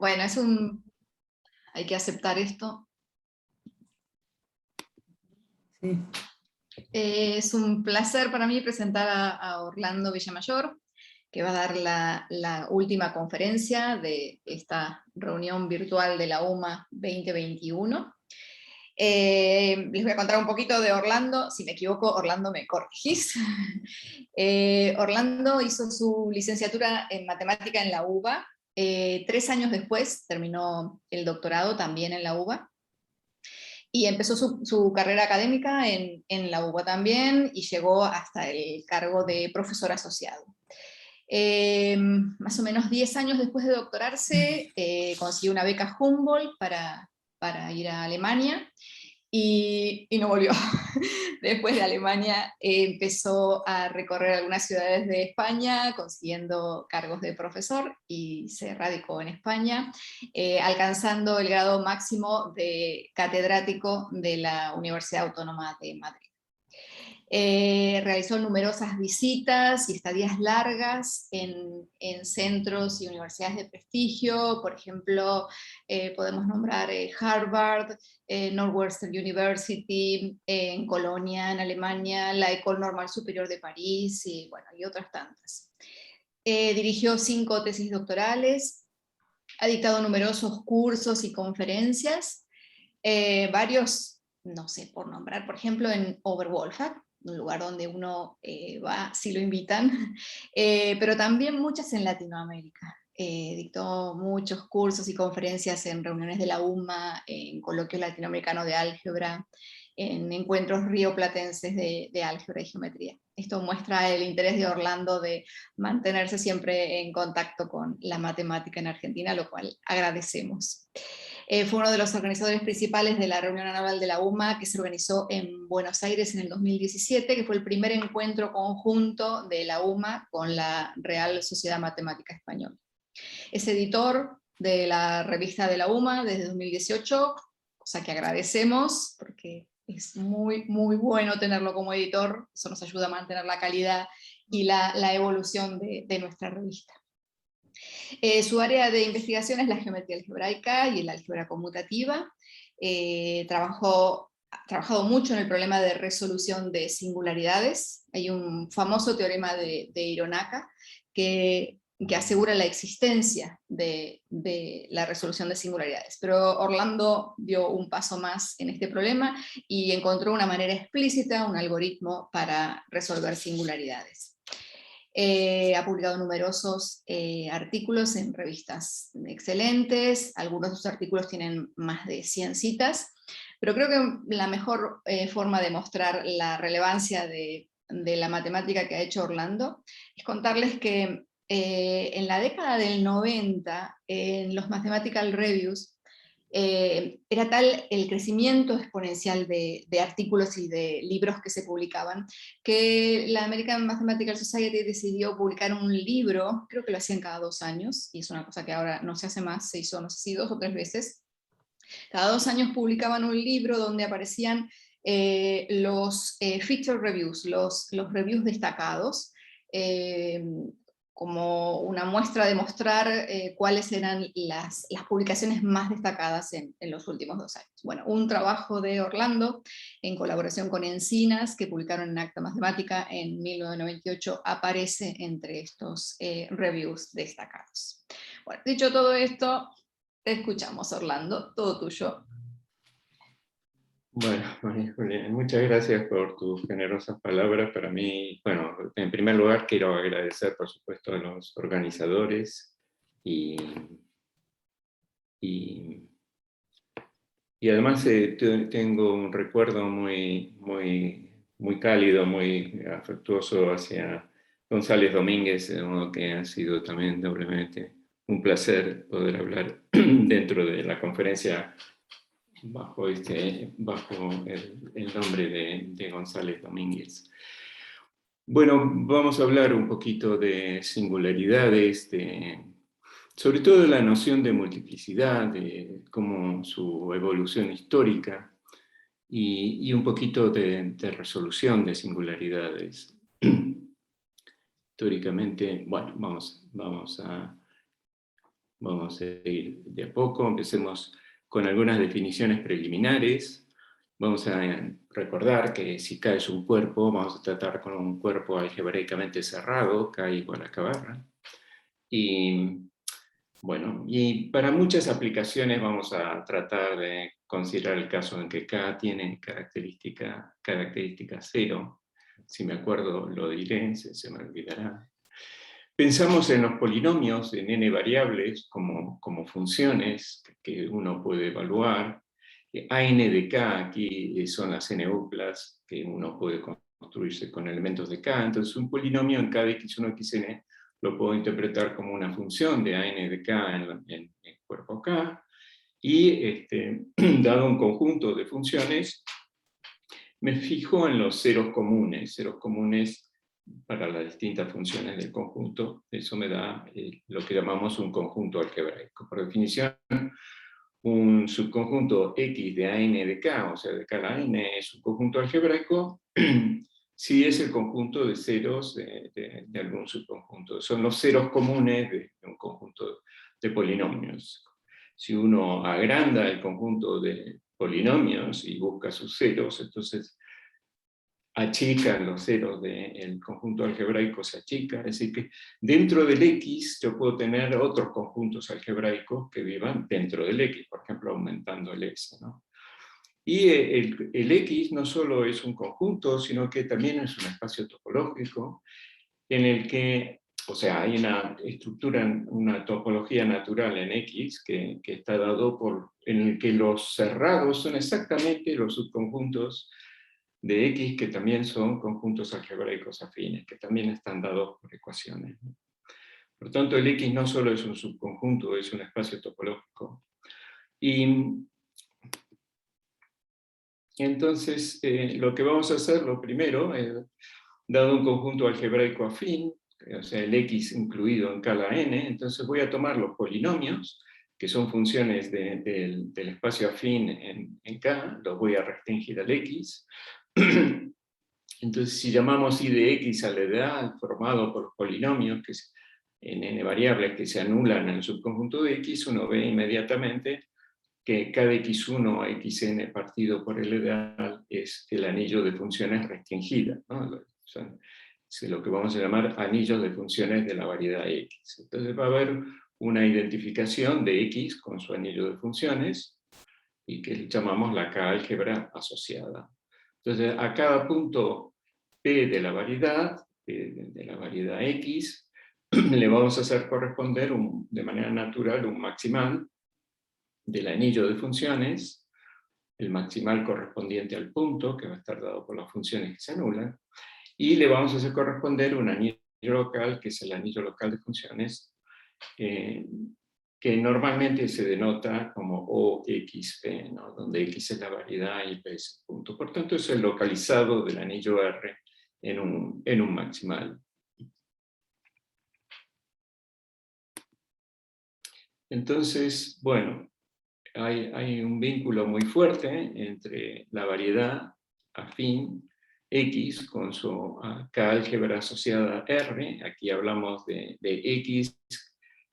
Bueno, hay que aceptar esto. Sí. Es un placer para mí presentar a Orlando Villamayor, que va a dar la última conferencia de esta reunión virtual de la UMA 2021. Les voy a contar un poquito de Orlando. Si me equivoco, Orlando, me corregís. Orlando hizo su licenciatura en matemática en la UBA. 3 años después terminó el doctorado también en la UBA. Y empezó su carrera académica en la UBA también, y llegó hasta el cargo de profesor asociado. Más o menos 10 años después de doctorarse, consiguió una beca Humboldt para ir a Alemania, y no volvió. Después de Alemania empezó a recorrer algunas ciudades de España, consiguiendo cargos de profesor, y se radicó en España, alcanzando el grado máximo de catedrático de la Universidad Autónoma de Madrid. Realizó numerosas visitas y estadías largas en centros y universidades de prestigio. Por ejemplo, podemos nombrar Harvard, Northwestern University, en Colonia, en Alemania, la École Normale Supérieure de París, y, bueno, y otras tantas. Dirigió 5 tesis doctorales, ha dictado numerosos cursos y conferencias, varios, no sé, por nombrar, por ejemplo, en Oberwolfach, un lugar donde uno va si lo invitan, pero también muchas en Latinoamérica. Dictó muchos cursos y conferencias en reuniones de la UMA, en coloquios latinoamericanos de álgebra, en encuentros rioplatenses de álgebra y geometría. Esto muestra el interés de Orlando de mantenerse siempre en contacto con la matemática en Argentina, lo cual agradecemos. Fue uno de los organizadores principales de la reunión anual de la UMA, que se organizó en Buenos Aires en el 2017, que fue el primer encuentro conjunto de la UMA con la Real Sociedad Matemática Española. Es editor de la revista de la UMA desde 2018, cosa que agradecemos, porque es muy, muy bueno tenerlo como editor. Eso nos ayuda a mantener la calidad y la evolución de nuestra revista. Su área de investigación es la geometría algebraica y el álgebra conmutativa. Ha trabajado mucho en el problema de resolución de singularidades. Hay un famoso teorema de Hironaka que asegura la existencia de la resolución de singularidades. Pero Orlando dio un paso más en este problema y encontró una manera explícita, un algoritmo para resolver singularidades. Ha publicado numerosos artículos en revistas excelentes. Algunos de sus artículos tienen más de 100 citas, pero creo que la mejor forma de mostrar la relevancia de la matemática que ha hecho Orlando es contarles que en la década del 90, en los Mathematical Reviews, era tal el crecimiento exponencial de artículos y de libros que se publicaban, que la American Mathematical Society decidió publicar un libro. Creo que lo hacían cada 2 años, y es una cosa que ahora no se hace más, se hizo, no sé si 2 o 3 veces. Cada 2 años publicaban un libro donde aparecían los feature reviews, los reviews destacados, como una muestra de mostrar cuáles eran las publicaciones más destacadas en los últimos 2 años. Bueno, un trabajo de Orlando, en colaboración con Encinas, que publicaron en Acta Matemática en 1998, aparece entre estos reviews destacados. Bueno, dicho todo esto, te escuchamos, Orlando, todo tuyo. Bueno, María Juliana, muchas gracias por tus generosas palabras. Para mí, bueno, en primer lugar quiero agradecer, por supuesto, a los organizadores y además tengo un recuerdo muy cálido, muy afectuoso hacia González Domínguez, uno que ha sido también doblemente un placer poder hablar dentro de la conferencia bajo el nombre de González Domínguez. Bueno, vamos a hablar un poquito de singularidades, sobre todo de la noción de multiplicidad, de cómo su evolución histórica, y un poquito de resolución de singularidades. Históricamente, bueno, vamos a Vamos a ir de a poco, empecemos con algunas definiciones preliminares. Vamos a recordar que si K es un cuerpo, vamos a tratar con un cuerpo algebraicamente cerrado, K igual a K barra. Y bueno, y para muchas aplicaciones vamos a tratar de considerar el caso en que K tiene característica 0. Si me acuerdo lo diré, se me olvidará. Pensamos en los polinomios, en n variables, como funciones que uno puede evaluar. AN de K aquí son las n-uplas que uno puede construirse con elementos de K. Entonces un polinomio en K de x1, xn lo puedo interpretar como una función de AN de K en cuerpo K. Y dado un conjunto de funciones, me fijo en los ceros comunes para las distintas funciones del conjunto. Eso me da lo que llamamos un conjunto algebraico. Por definición, un subconjunto X de AN de K, o sea, de K a la N, es un conjunto algebraico si es el conjunto de ceros de algún subconjunto. Son los ceros comunes de un conjunto de polinomios. Si uno agranda el conjunto de polinomios y busca sus ceros, entonces achican los ceros del conjunto algebraico, se achica, es decir que dentro del X yo puedo tener otros conjuntos algebraicos que vivan dentro del X, por ejemplo aumentando el S, ¿no? Y el X no solo es un conjunto, sino que también es un espacio topológico en el que, o sea, hay una estructura, una topología natural en X que está dado en el que los cerrados son exactamente los subconjuntos de X que también son conjuntos algebraicos afines, que también están dados por ecuaciones. Por tanto, el X no solo es un subconjunto, es un espacio topológico. Y entonces, lo que vamos a hacer, lo primero, dado un conjunto algebraico afín, o sea, el X incluido en K la N, entonces voy a tomar los polinomios, que son funciones del espacio afín en K, los voy a restringir al X. Entonces, si llamamos I de X al ideal formado por polinomios que en n variables que se anulan en el subconjunto de X, uno ve inmediatamente que cada x1 a xn partido por el ideal es el anillo de funciones restringidas, ¿no? Es lo que vamos a llamar anillos de funciones de la variedad X. Entonces va a haber una identificación de X con su anillo de funciones y que llamamos la K-álgebra asociada. Entonces, a cada punto P de la variedad X, le vamos a hacer corresponder de manera natural un maximal del anillo de funciones, el maximal correspondiente al punto, que va a estar dado por las funciones que se anulan, y le vamos a hacer corresponder un anillo local, que es el anillo local de funciones, que normalmente se denota como OXP, ¿no? Donde X es la variedad y P es el punto. Por tanto, es el localizado del anillo R en un maximal. Así, bueno, hay un vínculo muy fuerte entre la variedad afín X con su K-álgebra asociada R. Aquí hablamos de X,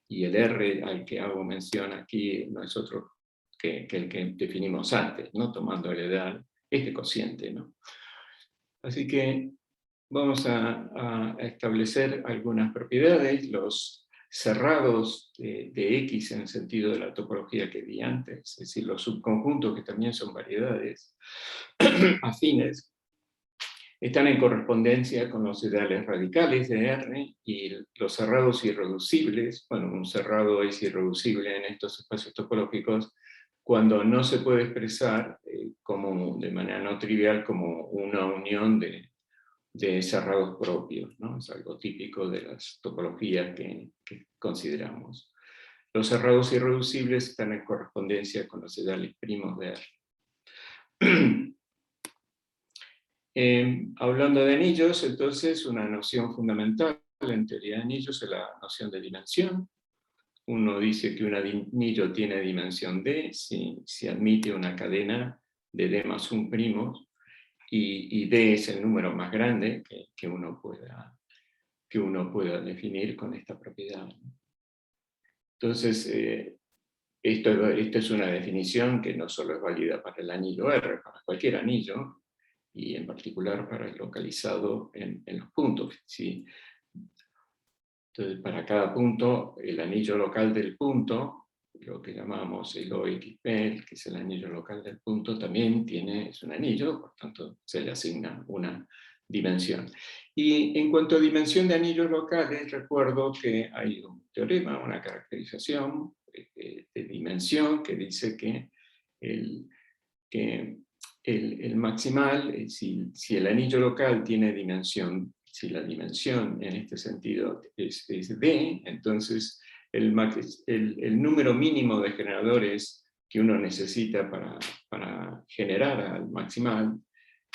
y el R al que hago mención aquí no es otro que el que definimos antes, ¿no? Tomando el ideal, este cociente, ¿no? Así que vamos a establecer algunas propiedades. Los cerrados de X en el sentido de la topología que vi antes, es decir, los subconjuntos que también son variedades afines, están en correspondencia con los ideales radicales de R, y los cerrados irreducibles, bueno, un cerrado es irreducible en estos espacios topológicos cuando no se puede expresar de manera no trivial como una unión de cerrados propios, ¿no? Es algo típico de las topologías que consideramos. Los cerrados irreducibles están en correspondencia con los ideales primos de R. Hablando de anillos, entonces, una noción fundamental en teoría de anillos es la noción de dimensión. Uno dice que un anillo tiene dimensión D si admite una cadena de D más un primo, y D es el número más grande que uno pueda definir con esta propiedad. Entonces, esto es una definición que no solo es válida para el anillo R, para cualquier anillo, y en particular para el localizado en los puntos, ¿sí? Entonces, para cada punto, el anillo local del punto, lo que llamamos el OXP, que es el anillo local del punto, también es un anillo, por tanto se le asigna una dimensión. Y en cuanto a dimensión de anillos locales, recuerdo que hay un teorema, una caracterización de dimensión que dice que el maximal, si el anillo local tiene dimensión, si la dimensión en este sentido es D, entonces el número mínimo de generadores que uno necesita para generar al maximal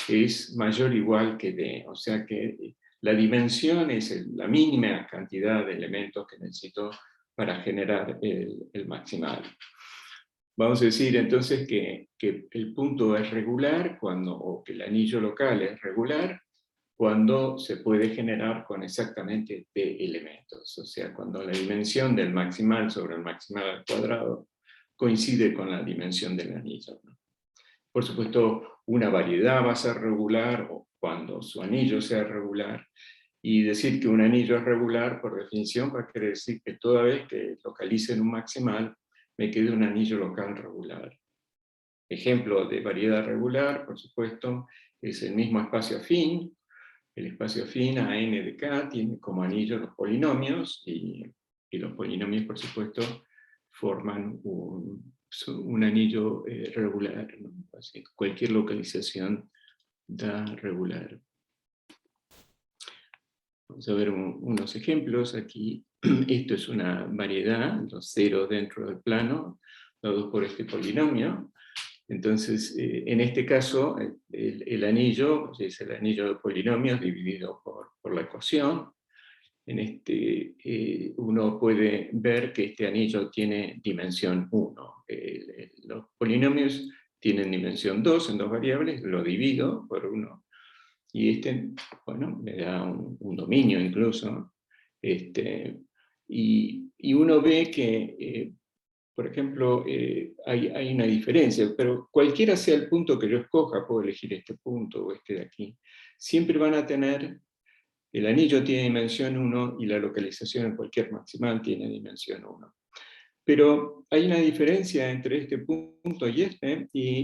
es mayor o igual que D, o sea que la dimensión es la mínima cantidad de elementos que necesito para generar el maximal. Vamos a decir entonces que el punto es regular o que el anillo local es regular cuando se puede generar con exactamente D elementos, o sea, cuando la dimensión del maximal sobre el maximal al cuadrado coincide con la dimensión del anillo, ¿no? Por supuesto, una variedad va a ser regular o cuando su anillo sea regular, y decir que un anillo es regular, por definición, va a querer decir que toda vez que localice en un maximal, me quede un anillo local regular. Ejemplo de variedad regular, por supuesto, es el mismo espacio afín. El espacio afín a n de k tiene como anillo los polinomios, y los polinomios, por supuesto, forman un anillo regular, ¿no? Así, cualquier localización da regular. Vamos a ver unos ejemplos aquí. Esto es una variedad, los ceros dentro del plano, dados por este polinomio. Entonces, en este caso, el anillo es el anillo de polinomios dividido por la ecuación. Uno puede ver que este anillo tiene dimensión 1. Los polinomios tienen dimensión 2 en dos variables, lo divido por 1. Y bueno, me da un dominio incluso. Y uno ve que, por ejemplo, hay una diferencia, pero cualquiera sea el punto que yo escoja, puedo elegir este punto o este de aquí, siempre van a tener, el anillo tiene dimensión 1 y la localización en cualquier maximal tiene dimensión 1. Pero hay una diferencia entre este punto y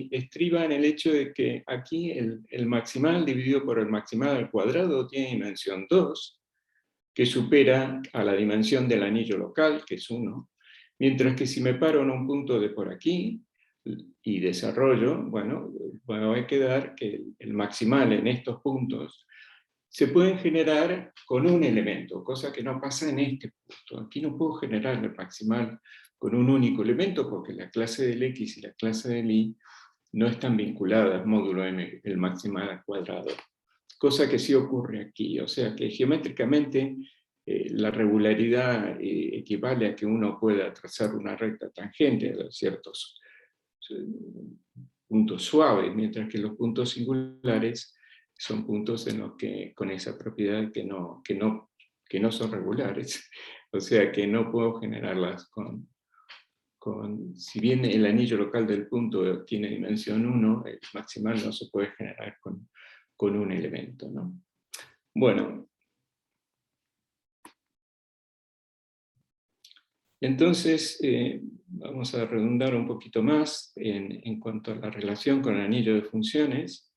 estriba en el hecho de que aquí el maximal dividido por el maximal al cuadrado tiene dimensión 2, que supera a la dimensión del anillo local, que es 1, mientras que si me paro en un punto de por aquí y desarrollo, bueno, va a quedar que el maximal en estos puntos se pueden generar con un elemento, cosa que no pasa en este punto. Aquí no puedo generar el maximal con un único elemento porque la clase del X y la clase del Y no están vinculadas módulo M, el maximal al cuadrado. Cosa que sí ocurre aquí, o sea que geométricamente la regularidad equivale a que uno pueda trazar una recta tangente de ciertos puntos suaves, mientras que los puntos singulares son puntos en los que, con esa propiedad que no son regulares. O sea que no puedo generarlas si bien el anillo local del punto tiene dimensión 1, el maximal no se puede generar con un elemento, ¿no? Bueno, entonces vamos a redundar un poquito más en cuanto a la relación con el anillo de funciones.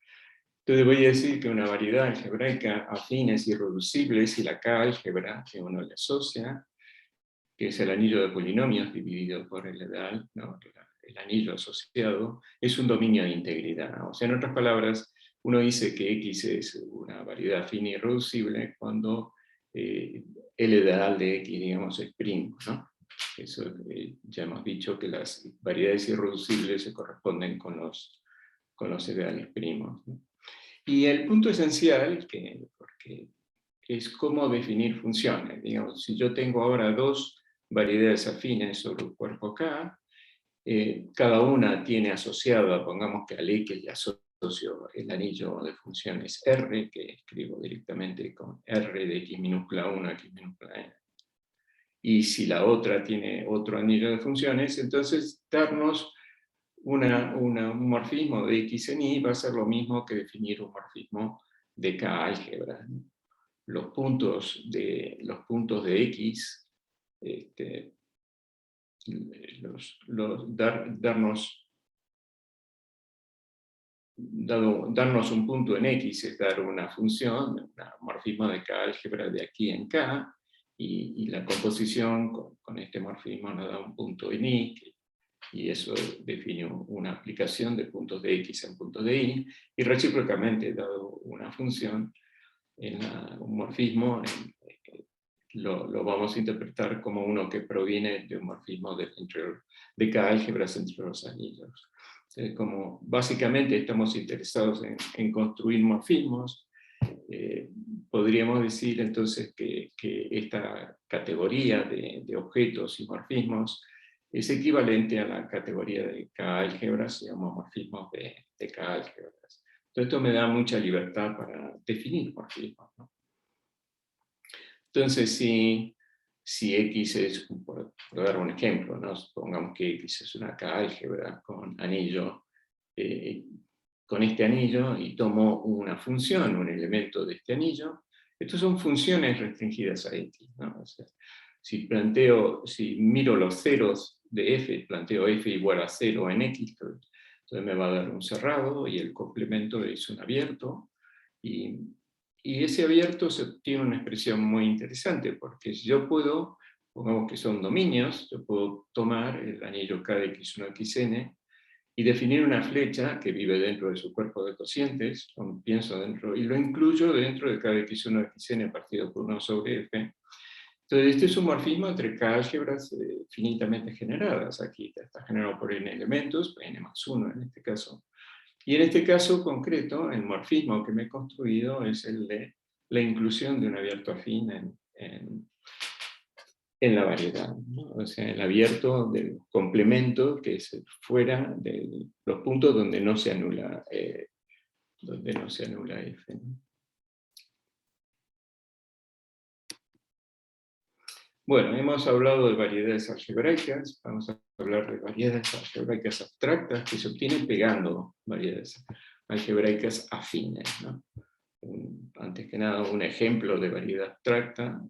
Entonces voy a decir que una variedad algebraica afín es irreducible si la K-álgebra que uno le asocia, que es el anillo de polinomios dividido por el edal, ¿no? El anillo asociado, es un dominio de integridad. O sea, en otras palabras, uno dice que X es una variedad afín irreducible cuando el edal de X, digamos, es primo, ¿no? Eso, ya hemos dicho que las variedades irreducibles se corresponden con los edales primos, ¿no? Y el punto esencial, porque es cómo definir funciones. Digamos, si yo tengo ahora dos variedades afines sobre un cuerpo K, cada una tiene asociada, pongamos que al X le asocio el anillo de funciones R, que escribo directamente con R de X minúscula 1 a X minúscula N. y si la otra tiene otro anillo de funciones, entonces darnos un morfismo de X en Y va a ser lo mismo que definir un morfismo de K álgebra, ¿no? Los puntos de X, darnos un punto en X es dar una función, un morfismo de K álgebra de aquí en K, y la composición con este morfismo nos da un punto en Y, y eso define una aplicación de puntos de X en puntos de Y, y recíprocamente, dado una función, un morfismo, lo vamos a interpretar como uno que proviene de un morfismo de K álgebras entre los anillos. Como básicamente estamos interesados en construir morfismos, podríamos decir entonces que esta categoría de objetos y morfismos es equivalente a la categoría de K álgebras, digamos morfismos de K álgebras. Entonces esto me da mucha libertad para definir morfismos, ¿no? Entonces, si X es, por dar un ejemplo, ¿no? Supongamos que X es una K álgebra con anillo, con este anillo, y tomo una función, un elemento de este anillo, estos son funciones restringidas a X, ¿no? O sea, si miro los ceros de F, planteo F igual a 0 en X, entonces me va a dar un cerrado, y el complemento es un abierto, y ese abierto tiene una expresión muy interesante, porque si yo puedo, pongamos que son dominios, yo puedo tomar el anillo K de X1 XN y definir una flecha que vive dentro de su cuerpo de cocientes, pienso dentro, y lo incluyo dentro de K de X1 XN partido por 1 sobre F. Entonces este es un morfismo entre K álgebras finitamente generadas. Aquí está generado por n elementos, n más 1 en este caso. Y en este caso concreto, el morfismo que me he construido es el de la inclusión de un abierto afín en la variedad, ¿no? O sea, el abierto del complemento que es fuera de los puntos donde no se anula, F, ¿no? Bueno, hemos hablado de variedades algebraicas, vamos a hablar de variedades algebraicas abstractas que se obtienen pegando variedades algebraicas afines, ¿no? Antes que nada, un ejemplo de variedad abstracta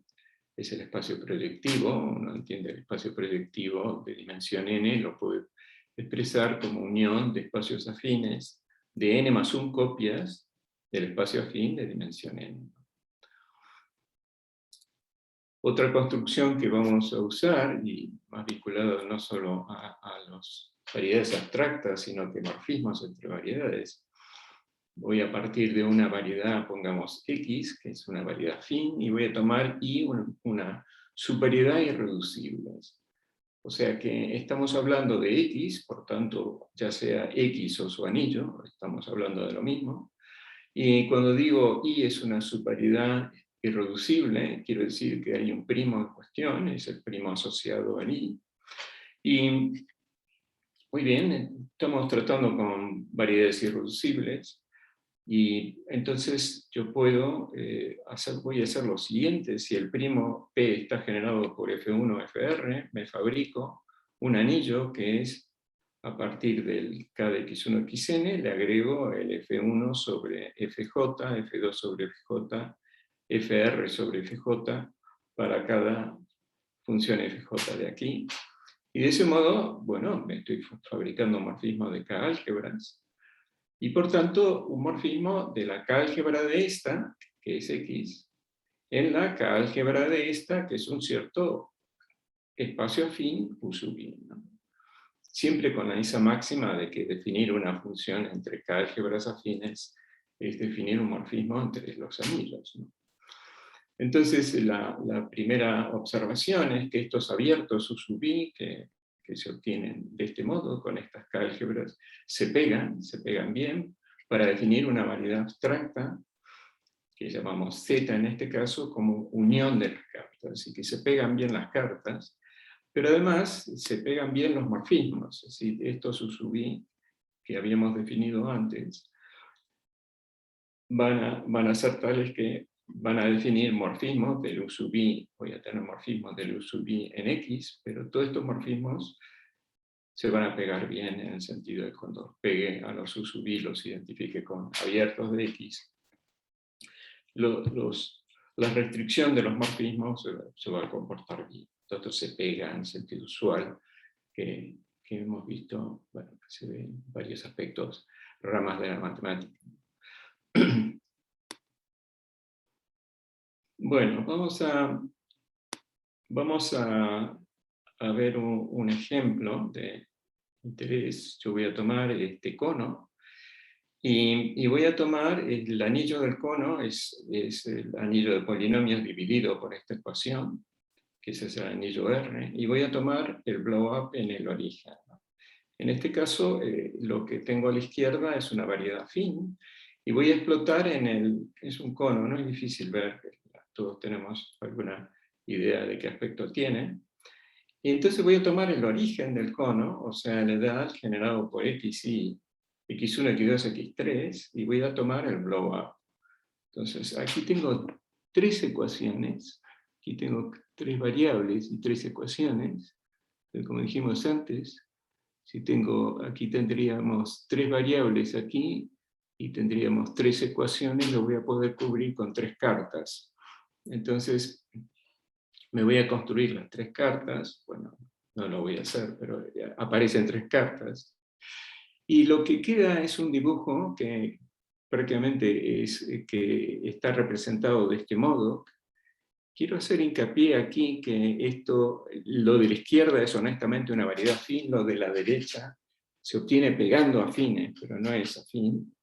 es el espacio proyectivo. Uno entiende el espacio proyectivo de dimensión n, lo puede expresar como unión de espacios afines de n más 1 copias del espacio afín de dimensión n. Otra construcción que vamos a usar, y más vinculada no solo a las variedades abstractas, sino que morfismos entre variedades, voy a partir de una variedad, pongamos X, que es una variedad afín, y voy a tomar Y, una subvariedad irreducible. O sea que estamos hablando de X, por tanto, ya sea X o su anillo, estamos hablando de lo mismo. Y cuando digo Y es una subvariedad irreducible, quiero decir que hay un primo en cuestión, es el primo asociado al Y. Y muy bien, estamos tratando con variedades irreducibles. Y entonces yo puedo voy a hacer lo siguiente: si el primo P está generado por F1 FR, me fabrico un anillo que es a partir del K de X1 XN, le agrego el F1 sobre FJ, F2 sobre FJ, FR sobre FJ para cada función FJ de aquí. Y de ese modo, bueno, me estoy fabricando un morfismo de K álgebras. Y por tanto, un morfismo de la K álgebra de esta, que es X, en la K álgebra de esta, que es un cierto espacio afín U sub I, ¿no? Siempre con esa máxima de que definir una función entre K álgebras afines es definir un morfismo entre los anillos, ¿no? Entonces, la primera observación es que estos abiertos U sub I, que se obtienen de este modo, con estas K álgebras, se pegan bien, para definir una variedad abstracta, que llamamos Z en este caso, como unión de las cartas. Así que se pegan bien las cartas, pero además se pegan bien los morfismos. Es decir, estos U sub I que habíamos definido antes, van a ser tales que van a definir morfismos del U sub i, voy a tener morfismos del U sub i en X, pero todos estos morfismos se van a pegar bien en el sentido de cuando pegue a los U sub i, los identifique con abiertos de X. La restricción de los morfismos se va a comportar bien. Todo se pega en sentido usual, que hemos visto, bueno, que se ve en varios aspectos, ramas de la matemática. Bueno, vamos a ver un ejemplo de interés. Yo voy a tomar este cono y voy a tomar el anillo del cono, es el anillo de polinomios dividido por esta ecuación, que ese es el anillo R, y voy a tomar el blow-up en el origen. En este caso, lo que tengo a la izquierda es una variedad afín, y voy a explotar es un cono, no es difícil ver, todos tenemos alguna idea de qué aspecto tiene. Y entonces voy a tomar el origen del cono, o sea, la edad generado por xi, x1, x2, x3, y voy a tomar el blow-up. Entonces, aquí tengo tres ecuaciones, aquí tengo tres variables y tres ecuaciones, pero como dijimos antes, aquí tendríamos tres variables aquí, y tendríamos tres ecuaciones, lo voy a poder cubrir con tres cartas. Entonces, me voy a construir las tres cartas, bueno, no lo voy a hacer, pero aparecen tres cartas. Y lo que queda es un dibujo que prácticamente que está representado de este modo. Quiero hacer hincapié aquí que lo de la izquierda es honestamente una variedad afín, lo de la derecha se obtiene pegando afines, pero no es afín.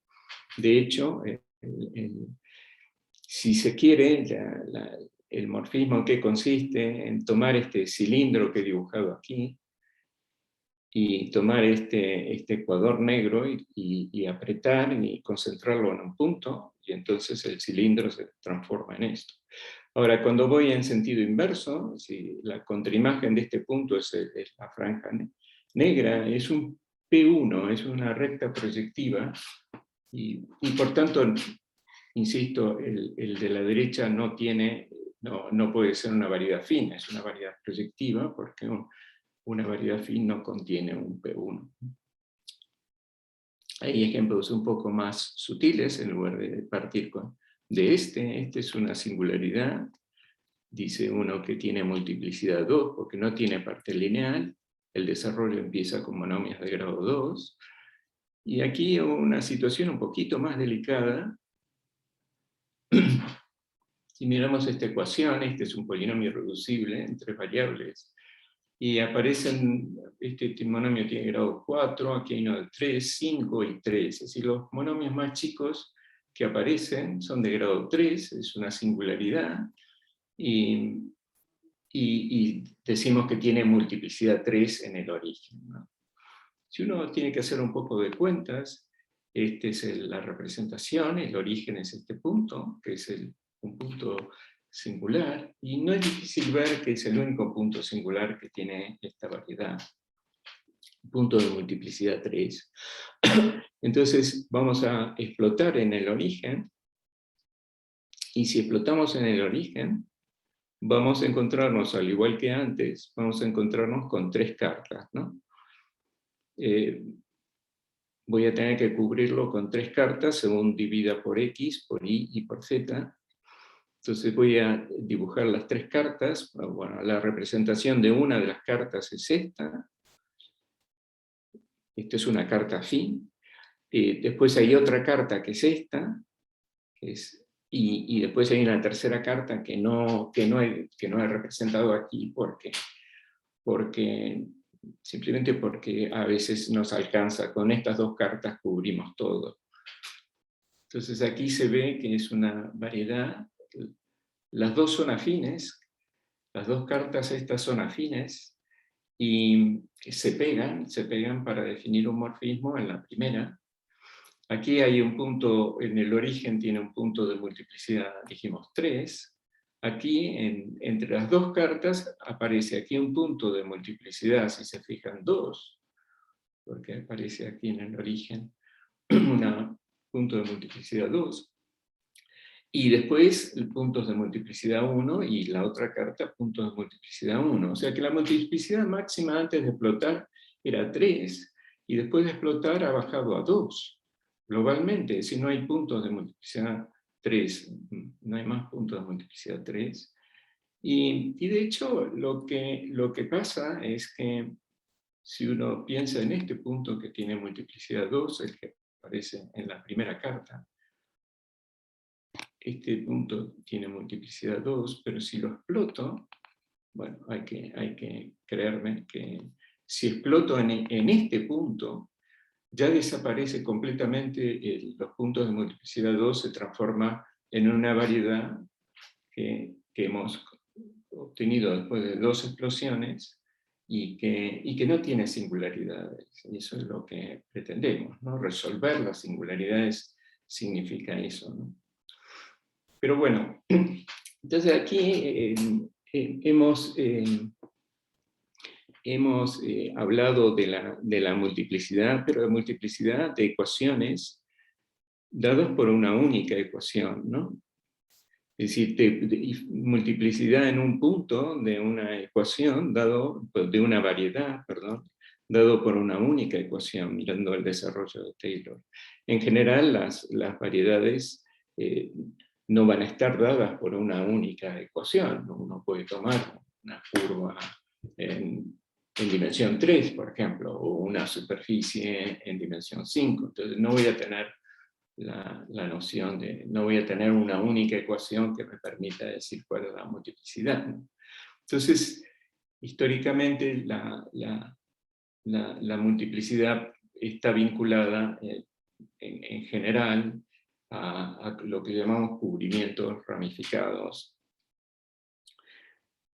De hecho, si se quiere, el morfismo que consiste en tomar este cilindro que he dibujado aquí y tomar este ecuador negro y apretar y concentrarlo en un punto, y entonces el cilindro se transforma en esto. Ahora, cuando voy en sentido inverso, si la contraimagen de este punto es la franja negra, es un P1, es una recta proyectiva, y por tanto, insisto, el de la derecha no puede ser una variedad fina, es una variedad proyectiva, porque una variedad afín no contiene un P1. Hay ejemplos un poco más sutiles, en lugar de partir de este es una singularidad, dice uno que tiene multiplicidad 2, porque no tiene parte lineal, el desarrollo empieza con monomios de grado 2, y aquí una situación un poquito más delicada. Si miramos esta ecuación, este es un polinomio irreducible en tres variables, y aparecen, este monomio tiene grado 4, aquí hay uno de 3, 5 y 3. Es decir, los monomios más chicos que aparecen son de grado 3, es una singularidad, y decimos que tiene multiplicidad 3 en el origen, ¿no? Si uno tiene que hacer un poco de cuentas, esta es la representación, el origen es este punto, que es un punto singular, y no es difícil ver que es el único punto singular que tiene esta variedad, punto de multiplicidad 3. Entonces vamos a explotar en el origen, y si explotamos en el origen, vamos a encontrarnos, al igual que antes, vamos a encontrarnos con tres cartas, ¿no? Voy a tener que cubrirlo con tres cartas según divida por X, por Y y por Z. Entonces voy a dibujar las tres cartas. Bueno, la representación de una de las cartas es esta. Esta es una carta afín. Después hay otra carta que es esta. Y después hay una tercera carta que no he representado aquí simplemente porque a veces nos alcanza, con estas dos cartas cubrimos todo. Entonces aquí se ve que es una variedad, las dos son afines, las dos cartas estas son afines, y se pegan para definir un morfismo en la primera. Aquí hay un punto, en el origen tiene un punto de multiplicidad, dijimos 3, aquí entre las dos cartas aparece aquí un punto de multiplicidad, si se fijan, 2, porque aparece aquí en el origen un punto de multiplicidad 2. Y después puntos de multiplicidad 1 y la otra carta puntos de multiplicidad 1. O sea que la multiplicidad máxima antes de explotar era 3 y después de explotar ha bajado a 2. Globalmente, si no hay puntos de multiplicidad 3, no hay más puntos de multiplicidad 3. Y de hecho lo que pasa es que si uno piensa en este punto que tiene multiplicidad 2, el que aparece en la primera carta, este punto tiene multiplicidad 2, pero si lo exploto, bueno, hay que creerme que si exploto en este punto, ya desaparece completamente los puntos de multiplicidad 2, se transforma en una variedad que hemos obtenido después de 2 explosiones y que no tiene singularidades. Y eso es lo que pretendemos, ¿no? Resolver las singularidades significa eso, ¿no? Pero bueno, entonces aquí hemos hablado de la multiplicidad, pero de multiplicidad de ecuaciones dadas por una única ecuación, ¿no? Es decir, multiplicidad en un punto de una ecuación, de una variedad, perdón, dado por una única ecuación, mirando el desarrollo de Taylor. En general, las variedades no van a estar dadas por una única ecuación. Uno puede tomar una curva en dimensión 3, por ejemplo, o una superficie en dimensión 5. Entonces no voy a tener la noción de, no voy a tener una única ecuación que me permita decir cuál es la multiplicidad, ¿no? Entonces, históricamente la multiplicidad está vinculada en general a lo que llamamos cubrimientos ramificados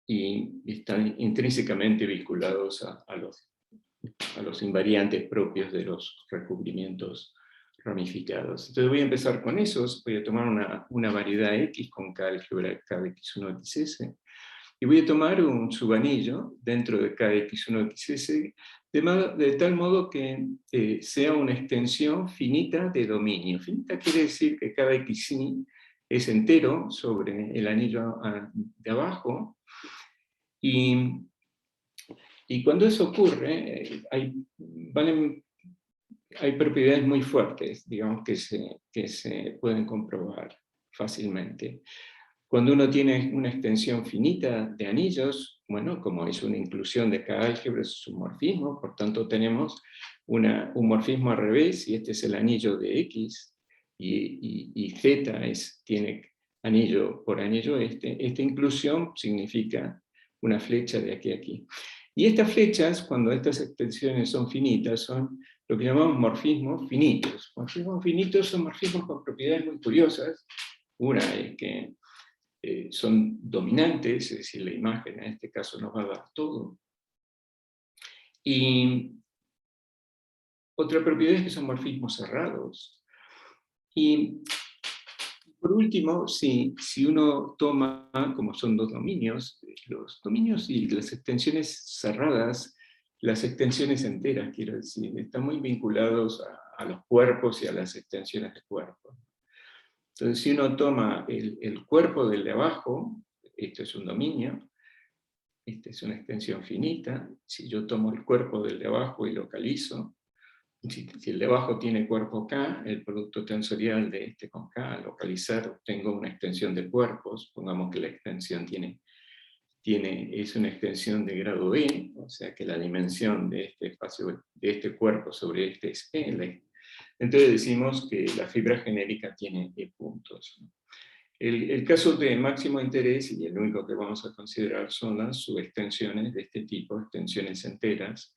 y están intrínsecamente vinculados a los invariantes propios de los recubrimientos ramificados. Entonces voy a empezar con esos, voy a tomar una variedad X con K álgebra K de X1 XS, y voy a tomar un subanillo dentro de K de X1 XS, de tal modo que sea una extensión finita de dominio. Finita quiere decir que cada XY es entero sobre el anillo de abajo, y cuando eso ocurre, hay propiedades muy fuertes, digamos, que se pueden comprobar fácilmente. Cuando uno tiene una extensión finita de anillos, bueno, como es una inclusión de cada álgebra, es un morfismo, por tanto tenemos un morfismo al revés, y este es el anillo de X, y Z tiene anillo por anillo este. Esta inclusión significa una flecha de aquí a aquí. Y estas flechas, cuando estas extensiones son finitas, son lo que llamamos morfismos finitos. Morfismos finitos son morfismos con propiedades muy curiosas. Una es que son dominantes, es decir, la imagen en este caso nos va a dar todo. Y otra propiedad es que son morfismos cerrados. Y por último, si uno toma, como son dos dominios, los dominios y las extensiones cerradas, las extensiones enteras, quiero decir, están muy vinculados a los cuerpos y a las extensiones de cuerpos. Entonces, si uno toma el cuerpo del de abajo, esto es un dominio, esta es una extensión finita. Si yo tomo el cuerpo del de abajo y localizo, si el de abajo tiene cuerpo K, el producto tensorial de este con K, al localizar, obtengo una extensión de cuerpos. Pongamos que la extensión es una extensión de grado E, o sea que la dimensión de este espacio, de este cuerpo sobre este es L. Entonces decimos que la fibra genérica tiene E puntos. El caso de máximo interés, y el único que vamos a considerar, son las subextensiones de este tipo, extensiones enteras,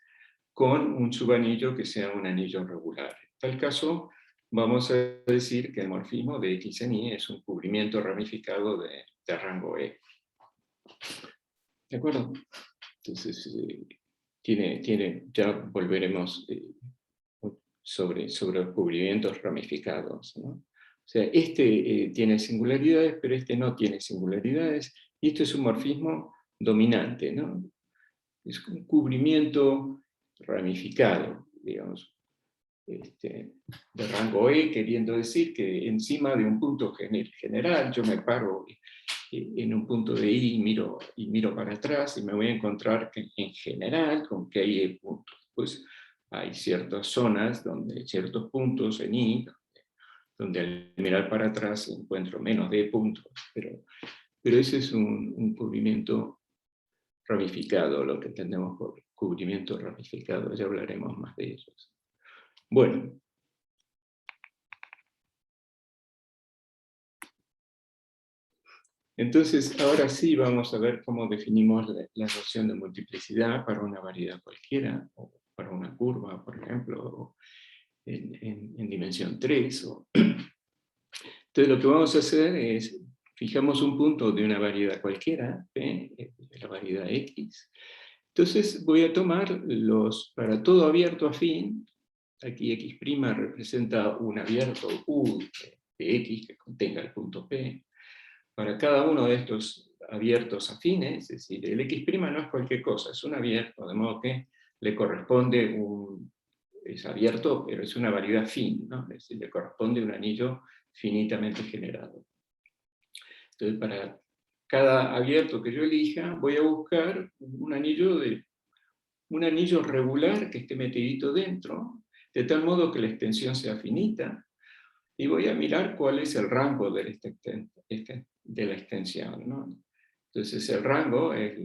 con un subanillo que sea un anillo regular. En tal caso, vamos a decir que el morfismo de X en Y es un cubrimiento ramificado de rango E. ¿De acuerdo? Entonces, ya volveremos sobre los cubrimientos ramificados, ¿no? O sea, este tiene singularidades, pero este no tiene singularidades, y esto es un morfismo dominante, ¿no? Es un cubrimiento ramificado, digamos. de rango E, queriendo decir que encima de un punto general yo me paro en un punto de I y miro para atrás y me voy a encontrar que, en general con que hay E puntos. Pues hay ciertas zonas, ciertos puntos en I, donde al mirar para atrás encuentro menos de puntos, pero ese es un cubrimiento ramificado, lo que entendemos por cubrimiento ramificado, ya hablaremos más de ellos. Bueno. Entonces, ahora sí vamos a ver cómo definimos la noción de multiplicidad para una variedad cualquiera, o para una curva, por ejemplo, o en dimensión 3. Entonces, lo que vamos a hacer es, fijamos un punto de una variedad cualquiera, P, de la variedad X. Entonces, voy a tomar para todo abierto afín, aquí X' representa un abierto U de X que contenga el punto P. Para cada uno de estos abiertos afines, es decir, el X' no es cualquier cosa, es un abierto, de modo que le corresponde es abierto, pero es una variedad fin, ¿no? Es decir, le corresponde un anillo finitamente generado. Entonces, para cada abierto que yo elija, voy a buscar un anillo regular que esté metidito dentro, de tal modo que la extensión sea finita, y voy a mirar cuál es el rango de la extensión, ¿no? Entonces el rango es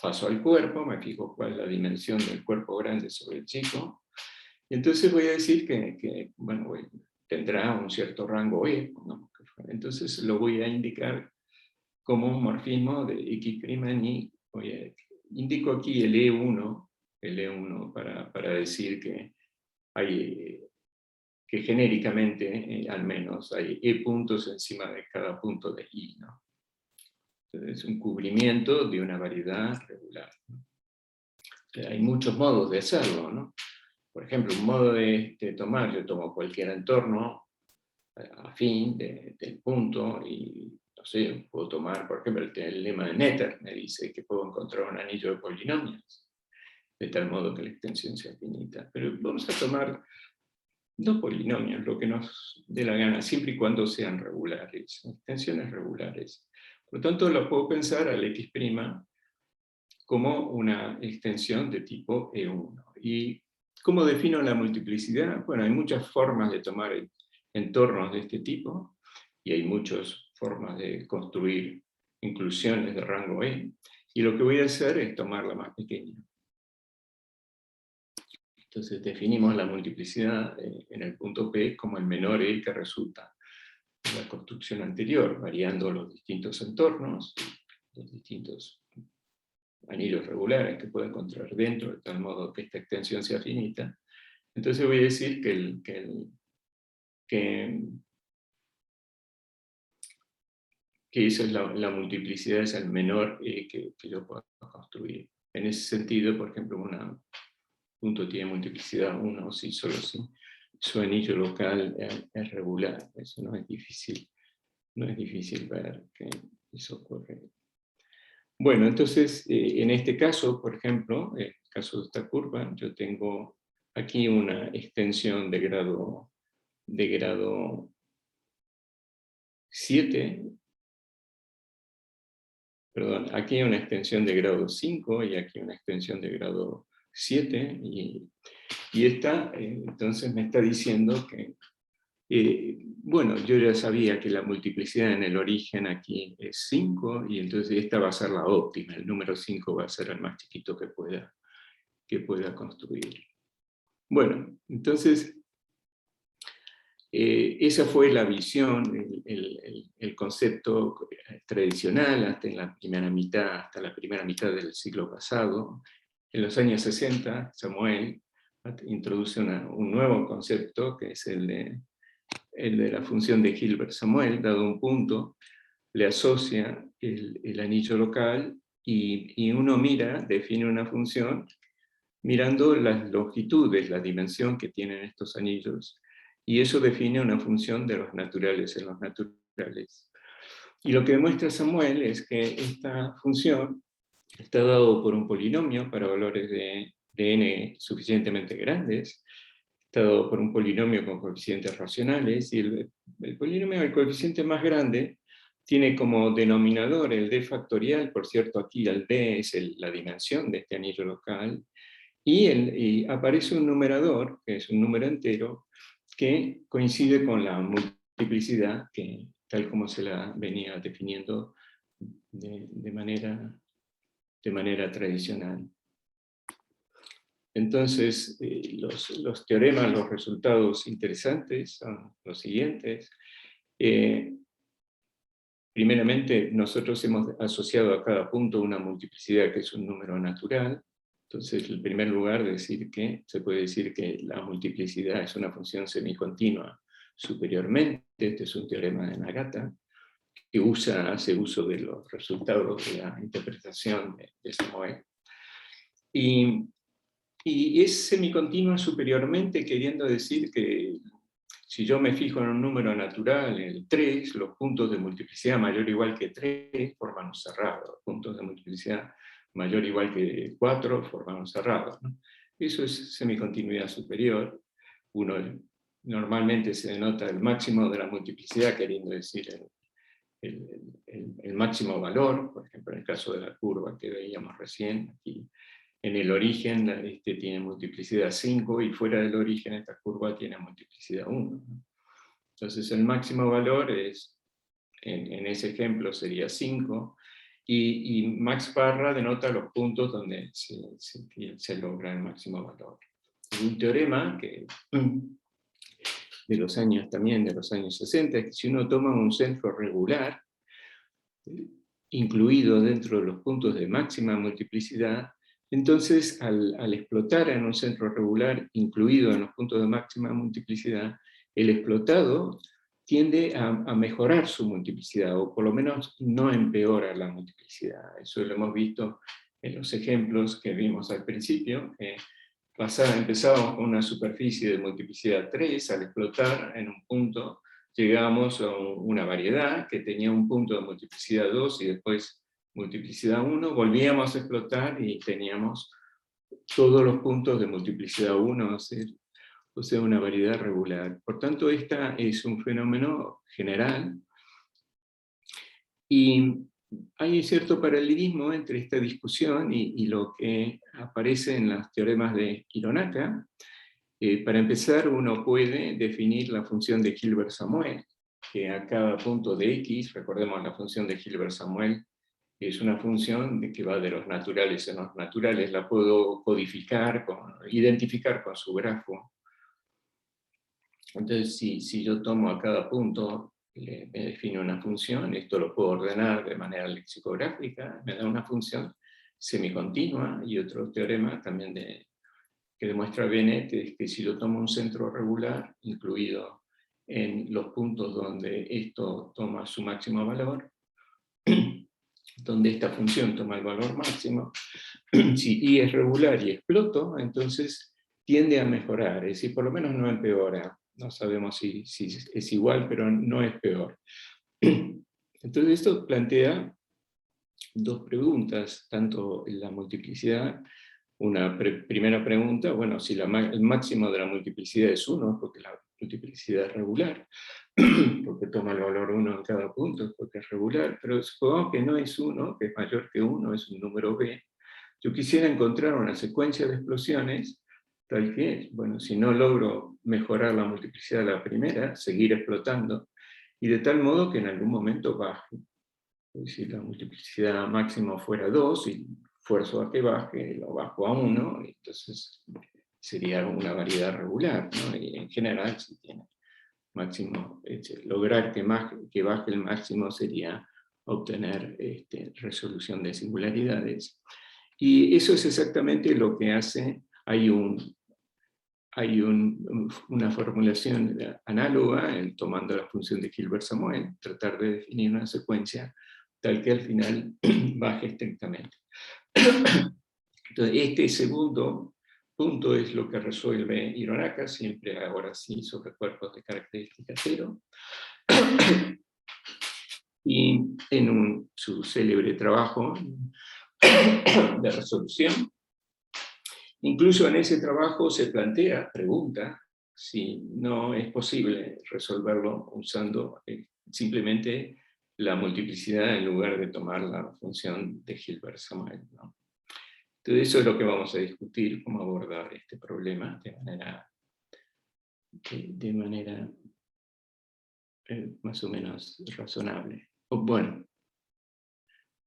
paso al cuerpo, me fijo cuál es la dimensión del cuerpo grande sobre el chico, y entonces voy a decir que bueno, tendrá un cierto rango E, ¿no? Entonces lo voy a indicar como un morfismo de X' en Y. Indico aquí el E1 para decir que hay... que genéricamente, al menos, hay E puntos encima de cada punto de I, ¿no? Entonces, es un cubrimiento de una variedad regular, ¿no? Hay muchos modos de hacerlo, ¿no? Por ejemplo, un modo de tomar, yo tomo cualquier entorno afín del punto y, no sé, puedo tomar, por ejemplo, el lema de Netter me dice que puedo encontrar un anillo de polinomios, de tal modo que la extensión sea finita. Pero vamos a tomar no polinomios, lo que nos dé la gana, siempre y cuando sean regulares, extensiones regulares. Por lo tanto, lo puedo pensar al X' como una extensión de tipo E1. ¿Y cómo defino la multiplicidad? Bueno, hay muchas formas de tomar entornos de este tipo, y hay muchas formas de construir inclusiones de rango E, y lo que voy a hacer es tomar la más pequeña. Entonces definimos la multiplicidad en el punto P como el menor E que resulta de la construcción anterior, variando los distintos entornos, los distintos anillos regulares que puedo encontrar dentro, de tal modo que esta extensión sea finita. Entonces voy a decir que eso es la multiplicidad, es el menor E que yo puedo construir. En ese sentido, por ejemplo, un punto tiene multiplicidad 1, si solo si su anillo local es regular. Eso no es difícil ver que eso ocurre. Bueno, entonces, en este caso, por ejemplo, en el caso de esta curva, yo tengo aquí una extensión de grado 7, perdón, aquí hay una extensión de grado 5 y aquí una extensión de grado 7, y esta entonces me está diciendo que, bueno, yo ya sabía que la multiplicidad en el origen aquí es 5, y entonces esta va a ser la óptima, el número 5 va a ser el más chiquito que pueda construir. Bueno, entonces, esa fue la visión, el concepto tradicional hasta la primera mitad del siglo pasado. En los años 60, Samuel introduce un nuevo concepto, que es el de la función de Hilbert-Samuel. Dado un punto, le asocia el anillo local, y uno define una función mirando las longitudes, la dimensión que tienen estos anillos, y eso define una función de los naturales en los naturales. Y lo que demuestra Samuel es que esta función está dado por un polinomio para valores de de n suficientemente grandes, dado por un polinomio con coeficientes racionales, y el polinomio del coeficiente más grande tiene como denominador el d factorial, por cierto aquí el d es la dimensión de este anillo local, y aparece un numerador, que es un número entero, que coincide con la multiplicidad, que, tal como se la venía definiendo de manera tradicional. Entonces, los teoremas, los resultados interesantes son los siguientes. Primeramente, nosotros hemos asociado a cada punto una multiplicidad que es un número natural. Entonces, en primer lugar, se puede decir que la multiplicidad es una función semicontinua superiormente. Este es un teorema de Nagata, que hace uso de los resultados de la interpretación de Samuel. Y es semicontinua superiormente, queriendo decir que si yo me fijo en un número natural, el 3, los puntos de multiplicidad mayor o igual que 3 forman un cerrado. Los puntos de multiplicidad mayor o igual que 4 forman un cerrado, ¿no? Eso es semicontinuidad superior. Normalmente se denota el máximo de la multiplicidad, queriendo decir el máximo valor, por ejemplo en el caso de la curva que veíamos recién, aquí en el origen tiene multiplicidad 5 y fuera del origen esta curva tiene multiplicidad 1. Entonces el máximo valor en ese ejemplo sería 5, y Max Parra denota los puntos donde se logra el máximo valor. Es un teorema que de los años 60, es que si uno toma un centro regular, incluido dentro de los puntos de máxima multiplicidad, entonces al explotar en un centro regular, incluido en los puntos de máxima multiplicidad, el explotado tiende a mejorar su multiplicidad, o por lo menos no empeora la multiplicidad. Eso lo hemos visto en los ejemplos que vimos al principio. Empezábamos con una superficie de multiplicidad 3, al explotar en un punto llegamos a una variedad que tenía un punto de multiplicidad 2 y después multiplicidad 1, volvíamos a explotar y teníamos todos los puntos de multiplicidad 1, o sea, una variedad regular. Por tanto, esta es un fenómeno general, y hay cierto paralelismo entre esta discusión y lo que aparece en los teoremas de Hironaka. Para empezar, uno puede definir la función de Hilbert-Samuel, que a cada punto de x, recordemos la función de Hilbert-Samuel, es una función que va de los naturales en los naturales, la puedo codificar, identificar con su grafo. Entonces, si yo tomo a cada punto, me defino una función, esto lo puedo ordenar de manera lexicográfica, me da una función semicontinua, y otro teorema también que demuestra Bennett es que si yo tomo un centro regular, incluido en los puntos donde esto toma su máximo valor, donde esta función toma el valor máximo, si I es regular y exploto, entonces tiende a mejorar, es decir, por lo menos no empeora. No sabemos si es igual, pero no es peor. Entonces esto plantea dos preguntas, tanto la multiplicidad. Una primera pregunta, bueno, si el máximo de la multiplicidad es 1, porque la multiplicidad es regular, porque toma el valor 1 en cada punto, porque es regular, pero supongamos que no es 1, que es mayor que 1, es un número B. Yo quisiera encontrar una secuencia de explosiones, tal que, bueno, si no logro mejorar la multiplicidad de la primera, seguir explotando, y de tal modo que en algún momento baje. Si la multiplicidad máxima fuera 2, y esfuerzo a que baje, lo bajo a 1, entonces sería una variedad regular, ¿no? Y en general, si tiene máximo, lograr que baje el máximo sería obtener resolución de singularidades. Y eso es exactamente lo que hace. Hay una formulación análoga, tomando la función de Hilbert-Samuel, tratar de definir una secuencia tal que al final baje estrictamente. Entonces, este segundo punto es lo que resuelve Hironaka, siempre ahora sí sobre cuerpos de característica 0. Y en su célebre trabajo de resolución, Incluso en ese trabajo se pregunta, si no es posible resolverlo usando simplemente la multiplicidad en lugar de tomar la función de Hilbert-Samad, ¿no? Entonces eso es lo que vamos a discutir, cómo abordar este problema de manera más o menos razonable. Bueno,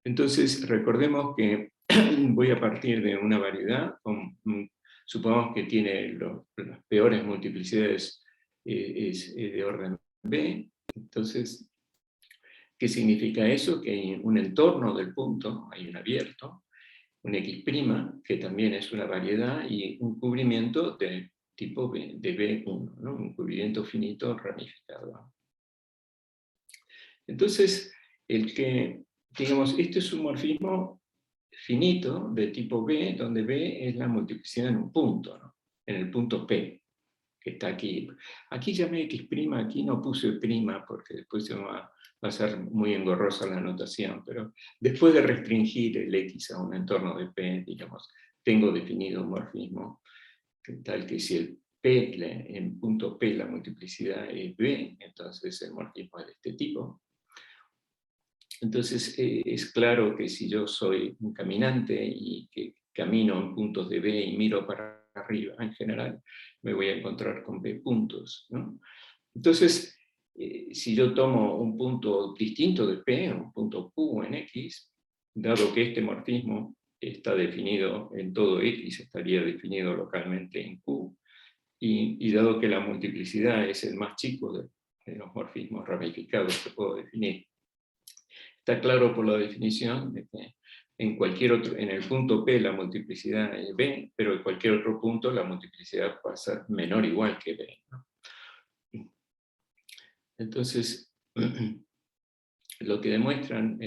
entonces recordemos que voy a partir de una variedad, supongamos que tiene las peores multiplicidades, es de orden B. Entonces, ¿qué significa eso? Que hay un entorno del punto, hay un abierto, un X', que también es una variedad, y un cubrimiento de tipo B, de B1, ¿no? Un cubrimiento finito ramificado. Entonces, digamos, este es un morfismo finito de tipo B, donde B es la multiplicidad en un punto, ¿no? En el punto P, que está aquí. Aquí llamé X', aquí no puse prima, porque después va a ser muy engorrosa la notación, pero después de restringir el X a un entorno de P, digamos, tengo definido un morfismo, tal que si el P, en punto P la multiplicidad es B, entonces el morfismo es de este tipo. Entonces es claro que si yo soy un caminante y que camino en puntos de B y miro para arriba en general, me voy a encontrar con B puntos, ¿no? Entonces, si yo tomo un punto distinto de P, un punto Q en X, dado que este morfismo está definido en todo X, estaría definido localmente en Q, y dado que la multiplicidad es el más chico de los morfismos ramificados que puedo definir, está claro por la definición de que en el punto P la multiplicidad es B, pero en cualquier otro punto la multiplicidad va a ser menor o igual que B, ¿no? Entonces, lo que demuestran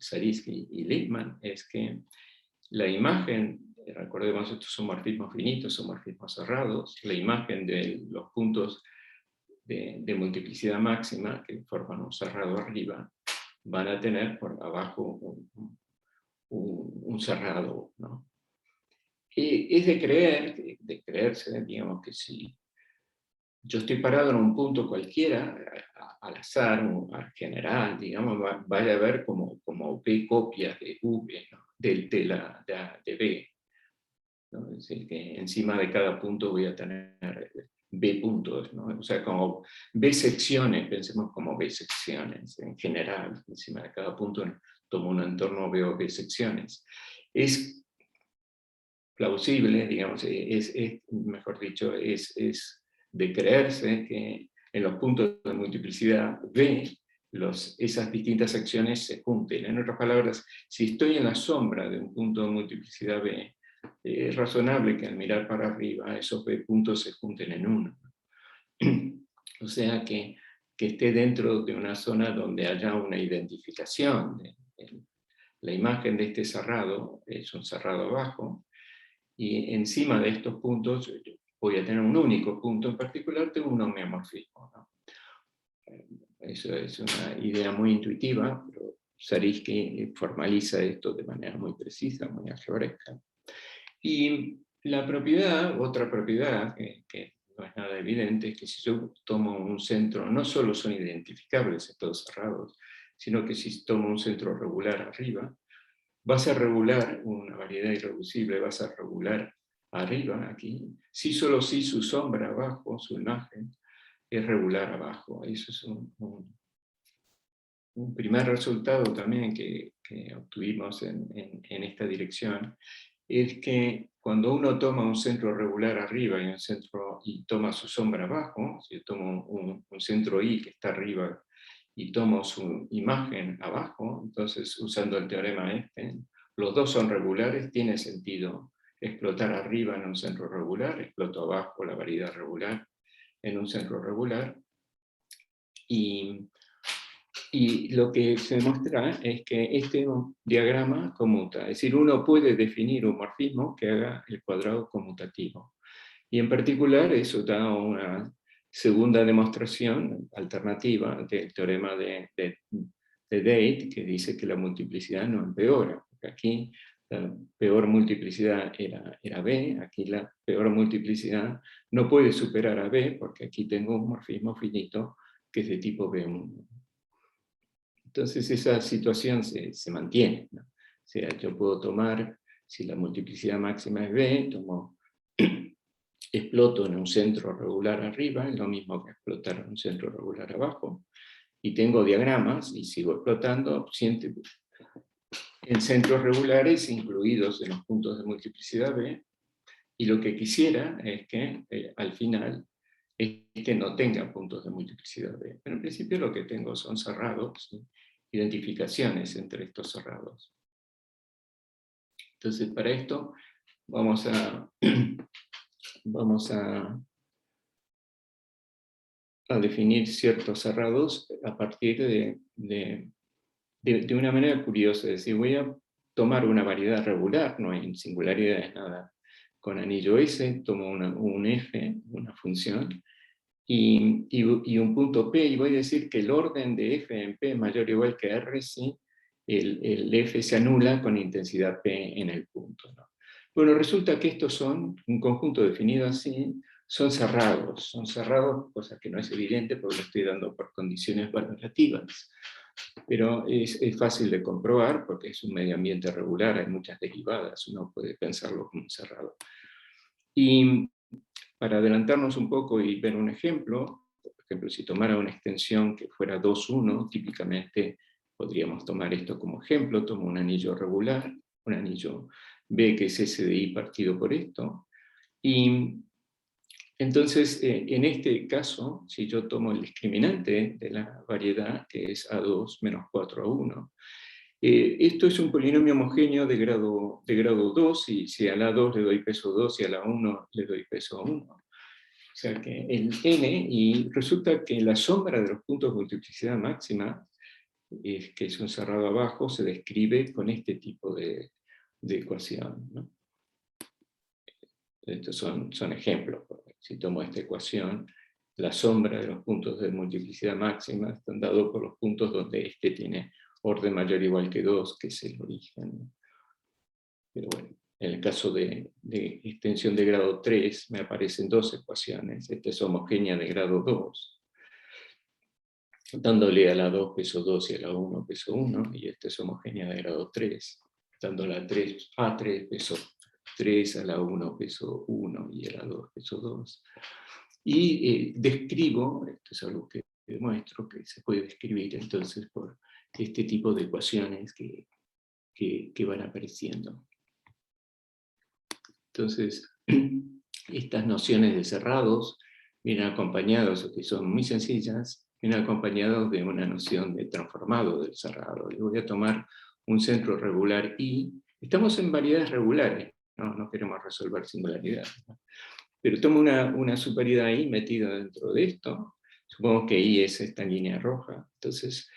Zariski y Lippmann es que la imagen, recordemos, estos son morfismos finitos, son morfismos cerrados, la imagen de los puntos de multiplicidad máxima que forman un cerrado arriba, van a tener por abajo un cerrado, ¿no? Es de creerse, digamos, que si yo estoy parado en un punto cualquiera, al azar, al general, digamos, vaya a ver como B copias de V, ¿no? de B, ¿no? Es decir, que encima de cada punto voy a tener B puntos, ¿no? O sea, como B secciones, pensemos como B secciones en general, encima de cada punto tomo un entorno, veo B secciones. Es plausible, digamos, mejor dicho, es de creerse que en los puntos de multiplicidad B, esas distintas secciones se junten. En otras palabras, si estoy en la sombra de un punto de multiplicidad B, es razonable que al mirar para arriba esos B puntos se junten en uno. O sea, que esté dentro de una zona donde haya una identificación. La imagen de este cerrado es un cerrado abajo, y encima de estos puntos voy a tener un único punto en particular, tengo un homeomorfismo, ¿no? Eso es una idea muy intuitiva, pero Zariski formaliza esto de manera muy precisa, muy algebraica. Y la propiedad, otra propiedad que no es nada evidente, es que si yo tomo un centro, no solo son identificables estos cerrados, sino que si tomo un centro regular arriba, va a ser regular, una variedad irreducible va a ser regular arriba, aquí, si solo si su sombra abajo, su imagen, es regular abajo. Eso es un primer resultado también que obtuvimos en esta dirección, es que cuando uno toma un centro regular arriba y toma su sombra abajo, si yo tomo un centro I que está arriba y tomo su imagen abajo, entonces usando el teorema este, los dos son regulares, tiene sentido explotar arriba en un centro regular, exploto abajo la variedad regular en un centro regular, y lo que se demuestra es que este diagrama conmuta, es decir, uno puede definir un morfismo que haga el cuadrado conmutativo. Y en particular eso da una segunda demostración alternativa del teorema de Date, que dice que la multiplicidad no empeora. Porque aquí la peor multiplicidad era B, aquí la peor multiplicidad no puede superar a B, porque aquí tengo un morfismo finito que es de tipo B1. Entonces esa situación se mantiene, ¿no? O sea, yo puedo tomar, si la multiplicidad máxima es B, exploto en un centro regular arriba, es lo mismo que explotar en un centro regular abajo, y tengo diagramas, y sigo explotando, en centros regulares incluidos en los puntos de multiplicidad B, y lo que quisiera es que al final no tenga puntos de multiplicidad B. Pero en principio lo que tengo son cerrados, ¿sí? Identificaciones entre estos cerrados. Entonces para esto vamos a definir ciertos cerrados a partir de una manera curiosa. Es decir, voy a tomar una variedad regular, no hay singularidades, nada. Con anillo S tomo un F, una función, y un punto P, y voy a decir que el orden de F en P es mayor o igual que R si el F se anula con intensidad P en el punto, ¿no? Bueno, resulta que estos son, un conjunto definido así, son cerrados, cosa que no es evidente porque lo estoy dando por condiciones valorativas. Pero es fácil de comprobar porque es un medio ambiente regular, hay muchas derivadas, uno puede pensarlo como cerrado. Y para adelantarnos un poco y ver un ejemplo, por ejemplo, si tomara una extensión que fuera 2,1, típicamente podríamos tomar esto como ejemplo, tomo un anillo regular, un anillo B que es S de I partido por esto, y entonces en este caso, si yo tomo el discriminante de la variedad, que es A2 menos 4A1, esto es un polinomio homogéneo de grado 2, y si a la 2 le doy peso 2 y a la 1 le doy peso 1. O sea que el n, y resulta que la sombra de los puntos de multiplicidad máxima, que es un cerrado abajo, se describe con este tipo de ecuación, ¿no? Estos son ejemplos. Si tomo esta ecuación, la sombra de los puntos de multiplicidad máxima están dados por los puntos donde este tiene orden mayor o igual que 2, que es el origen, ¿no? Pero bueno, en el caso de extensión de grado 3 me aparecen dos ecuaciones. Esta es homogénea de grado 2, dándole a la 2 peso 2 y a la 1 peso 1, y esta es homogénea de grado 3, dándole a 3 peso 3, a la 1 peso 1 y a la 2 peso 2. Y describo, esto es algo que demuestro, que se puede describir entonces por este tipo de ecuaciones que van apareciendo. Entonces, estas nociones de cerrados vienen acompañados, o que son muy sencillas, vienen acompañados de una noción de transformado del cerrado. Yo voy a tomar un centro regular I. Estamos en variedades regulares, no queremos resolver singularidades, ¿no? Pero tomo una superioridad I metida dentro de esto. Supongamos que I es esta línea roja. Entonces,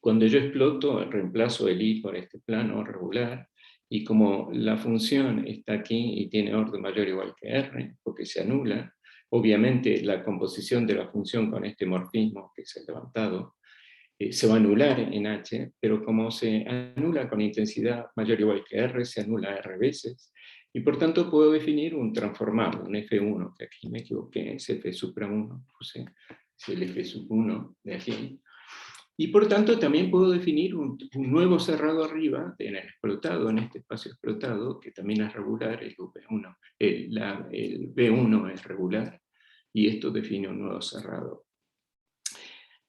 cuando yo exploto, reemplazo el I por este plano regular, y como la función está aquí y tiene orden mayor o igual que R, porque se anula, obviamente la composición de la función con este morfismo que es el levantado, se va a anular en H, pero como se anula con intensidad mayor o igual que R, se anula R veces, y por tanto puedo definir un transformado, un F1, que aquí me equivoqué, es F supra 1, puse el F sub 1 de aquí. Y por tanto también puedo definir un nuevo cerrado arriba, en el explotado, en este espacio explotado, que también es regular, el V1. El B1 es regular, y esto define un nuevo cerrado.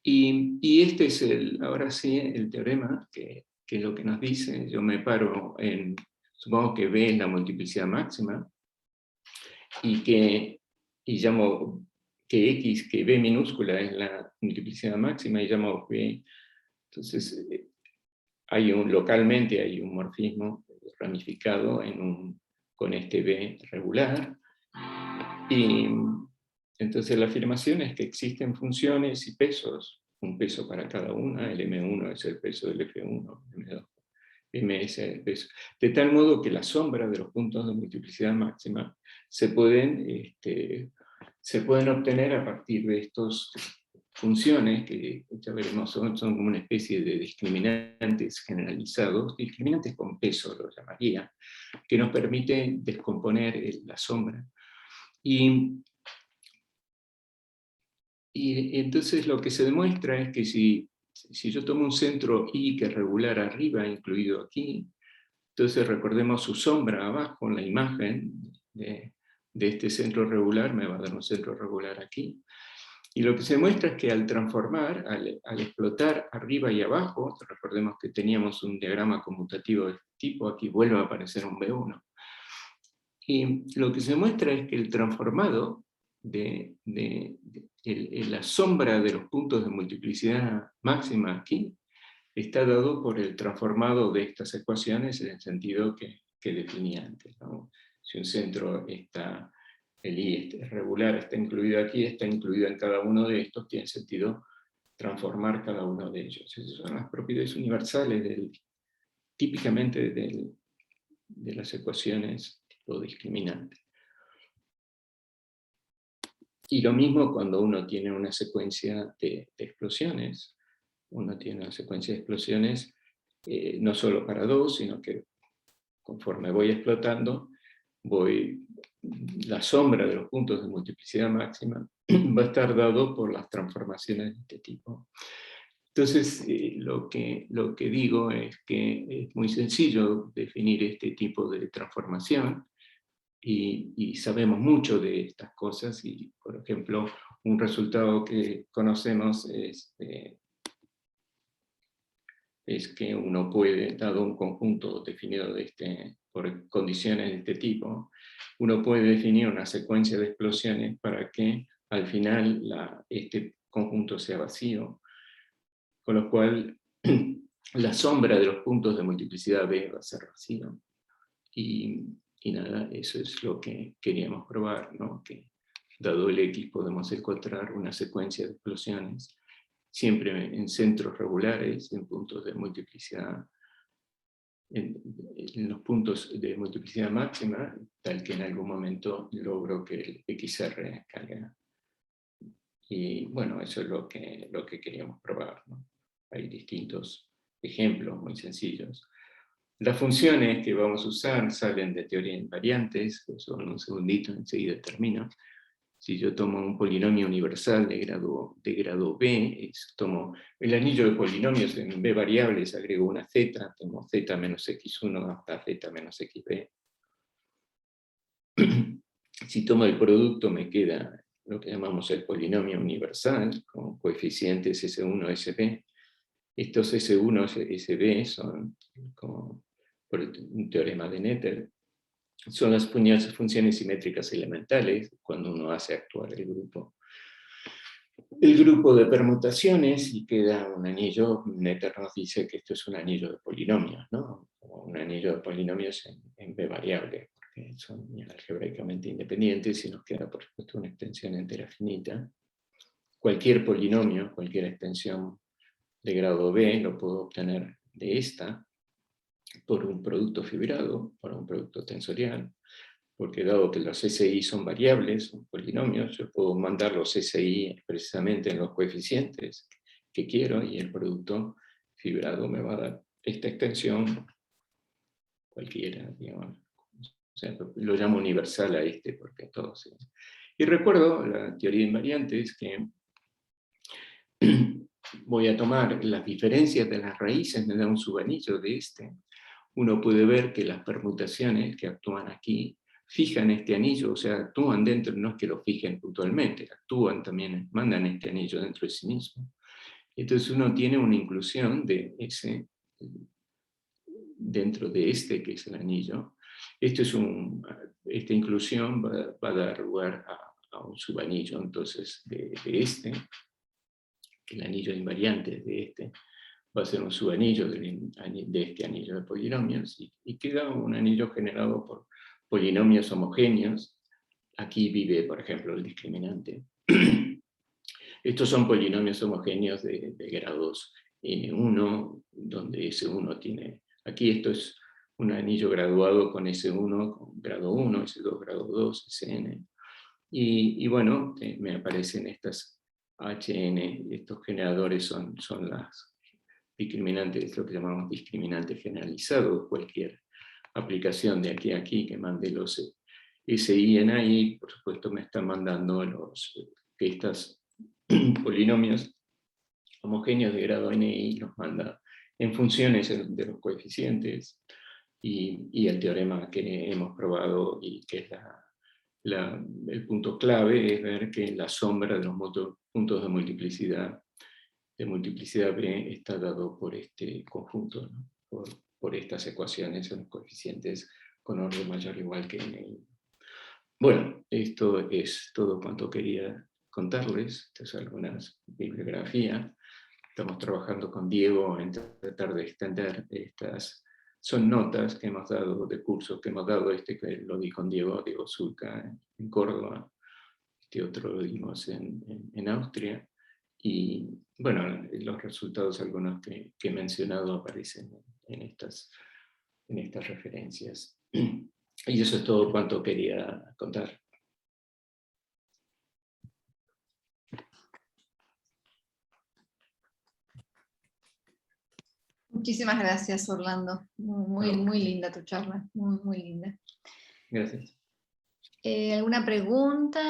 Y este es ahora sí el teorema que lo que nos dice. Yo me paro supongo que B es la multiplicidad máxima, y llamo que X, que B minúscula es la multiplicidad máxima, y llamo B. Entonces, localmente hay un morfismo ramificado con este B regular, y entonces la afirmación es que existen funciones y pesos, un peso para cada una. El M1 es el peso del F1, M2, MS es el peso, de tal modo que la sombra de los puntos de multiplicidad máxima se pueden obtener a partir de estos funciones, que ya veremos, son como una especie de discriminantes generalizados, discriminantes con peso lo llamaría, que nos permiten descomponer la sombra. Y entonces lo que se demuestra es que si yo tomo un centro I que es regular arriba, incluido aquí, entonces recordemos su sombra abajo en la imagen de este centro regular, me va a dar un centro regular aquí. Y lo que se muestra es que al transformar, al explotar arriba y abajo, recordemos que teníamos un diagrama conmutativo de este tipo, aquí vuelve a aparecer un B1. Y lo que se muestra es que el transformado la sombra de los puntos de multiplicidad máxima aquí está dado por el transformado de estas ecuaciones en el sentido que definí antes, ¿no? Si un centro está, el I es regular, está incluido aquí, está incluido en cada uno de estos, tiene sentido transformar cada uno de ellos. Esas son las propiedades universales típicamente de las ecuaciones tipo discriminante. Y lo mismo cuando uno tiene una secuencia de explosiones. Uno tiene una secuencia de explosiones no solo para dos, sino que conforme voy explotando, la sombra de los puntos de multiplicidad máxima va a estar dado por las transformaciones de este tipo. Entonces, lo que digo es que es muy sencillo definir este tipo de transformación, y sabemos mucho de estas cosas, y por ejemplo, un resultado que conocemos es que uno puede, dado un conjunto definido por condiciones de este tipo, uno puede definir una secuencia de explosiones para que al final este conjunto sea vacío, con lo cual la sombra de los puntos de multiplicidad B va a ser vacío. Y nada, eso es lo que queríamos probar, ¿no? Que dado el X podemos encontrar una secuencia de explosiones siempre en centros regulares, en puntos de multiplicidad, en los puntos de multiplicidad máxima, tal que en algún momento logro que el XR caiga. Y bueno, eso es lo que queríamos probar, ¿no? Hay distintos ejemplos muy sencillos. Las funciones que vamos a usar salen de teoría invariantes, son un segundito, enseguida termino. Si yo tomo un polinomio universal de grado B, tomo el anillo de polinomios en B variables, agrego una z, tengo z menos x1 hasta z menos xb. Si tomo el producto me queda lo que llamamos el polinomio universal, con coeficientes S1, SB. Estos S1, SB son, como por un teorema de Noether, son las funciones simétricas elementales cuando uno hace actuar el grupo de permutaciones y queda un anillo. Noether nos dice que esto es un anillo de polinomios, ¿no? Como un anillo de polinomios en B variable, porque son algebraicamente independientes y nos queda, por supuesto, una extensión entera finita. Cualquier polinomio, cualquier extensión de grado B lo puedo obtener de esta por un producto fibrado, por un producto tensorial, porque dado que los SI son variables, son polinomios, yo puedo mandar los SI precisamente en los coeficientes que quiero, y el producto fibrado me va a dar esta extensión cualquiera, digamos. O sea, lo llamo universal a este, porque todos... Y recuerdo la teoría de invariantes que voy a tomar las diferencias de las raíces, me da un subanillo de este. Uno puede ver que las permutaciones que actúan aquí fijan este anillo, o sea, actúan dentro, no es que lo fijen puntualmente, actúan también, mandan este anillo dentro de sí mismo. Entonces uno tiene una inclusión de ese, dentro de este que es el anillo. Esta inclusión va a dar lugar a un subanillo, entonces, de este, el anillo invariante de este, va a ser un subanillo de este anillo de polinomios, y queda un anillo generado por polinomios homogéneos. Aquí vive, por ejemplo, el discriminante. Estos son polinomios homogéneos de grados N1, donde S1 tiene... Aquí esto es un anillo graduado con S1, con grado 1, S2, grado 2, Sn. Y bueno, me aparecen estas HN, estos generadores son las discriminantes, lo que llamamos discriminantes generalizados. Cualquier aplicación de aquí a aquí que mande los SI en AI, por supuesto me están mandando que estos polinomios homogéneos de grado NI los manda en funciones de los coeficientes, y el teorema que hemos probado y que es el punto clave es ver que la sombra de los puntos de multiplicidad B está dado por este conjunto, ¿no? por estas ecuaciones en los coeficientes con orden mayor o igual que NI. Bueno, esto es todo cuanto quería contarles. Esta es alguna bibliografía. Estamos trabajando con Diego en tratar de extender estas. Son notas que hemos dado de cursos que hemos dado, que lo di con Diego Zulca en Córdoba, otro lo dimos en Austria, y bueno, los resultados, algunos que he mencionado, aparecen en estas referencias. Y eso es todo cuanto quería contar. Muchísimas gracias, Orlando. Muy linda tu charla, muy linda. Gracias. ¿Alguna pregunta?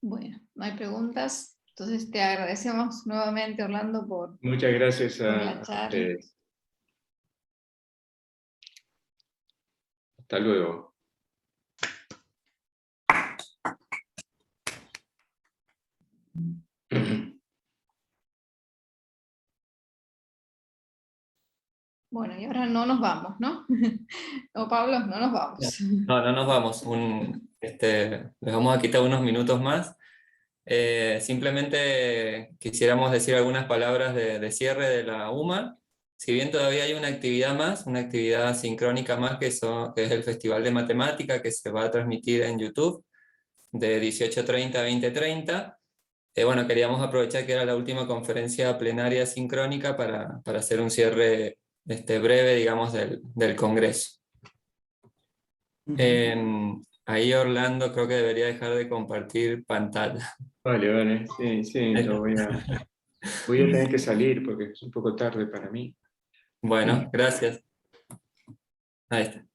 Bueno, no hay preguntas. Entonces te agradecemos nuevamente, Orlando, por... Muchas gracias por la charla. ustedes. Hasta luego. Bueno, y ahora no nos vamos, ¿no? No, Pablo, no nos vamos. No nos vamos. Les vamos a quitar unos minutos más. Simplemente quisiéramos decir algunas palabras de cierre de la UMA. Si bien todavía hay una actividad más, una actividad sincrónica más, que es el Festival de Matemática, que se va a transmitir en YouTube de 18:30 a 20:30. Bueno, queríamos aprovechar que era la última conferencia plenaria sincrónica para hacer un cierre breve, digamos, del Congreso. Ahí Orlando creo que debería dejar de compartir pantalla. Vale, sí, lo voy a tener que salir porque es un poco tarde para mí. Bueno, gracias. Ahí está.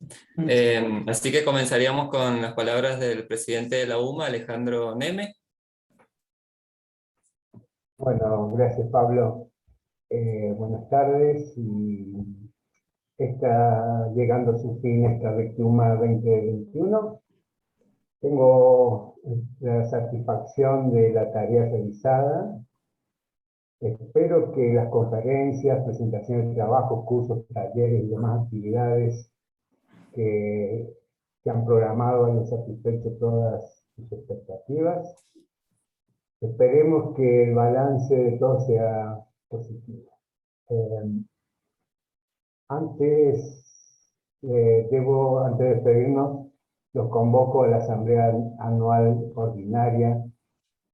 Así que comenzaríamos con las palabras del presidente de la UMA, Alejandro Neme. Bueno, gracias Pablo. Buenas tardes, y está llegando a su fin esta Rectuma 2021. Tengo la satisfacción de la tarea realizada. Espero que las conferencias, presentaciones de trabajo, cursos, talleres y demás actividades que han programado hayan satisfecho todas sus expectativas. Esperemos que el balance de todo sea positivo. Antes de despedirnos, los convoco a la Asamblea Anual Ordinaria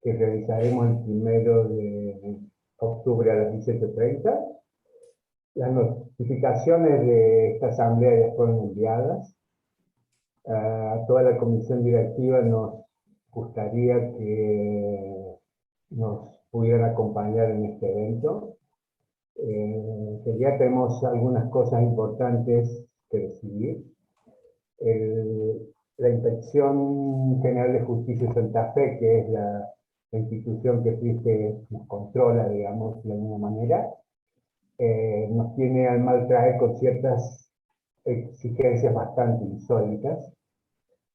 que realizaremos el 1 de octubre a las 17:30. Las notificaciones de esta asamblea ya fueron enviadas. A toda la comisión directiva nos gustaría que nos pudieran acompañar en este evento. Que ya tenemos algunas cosas importantes que decidir. La Inspección General de Justicia de Santa Fe, que es la institución que nos controla, digamos, de alguna manera, nos tiene al mal traer con ciertas exigencias bastante insólitas,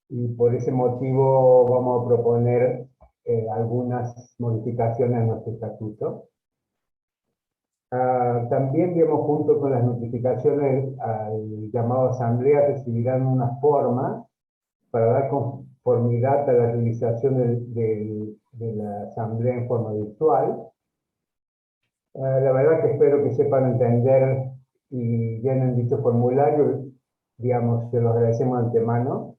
y por ese motivo vamos a proponer algunas modificaciones a nuestro estatuto. También, digamos, junto con las notificaciones al llamado asamblea, recibirán una forma para dar conformidad a la realización de la asamblea en forma virtual. La verdad que espero que sepan entender y llenen dicho formulario. Digamos, se los agradecemos de antemano.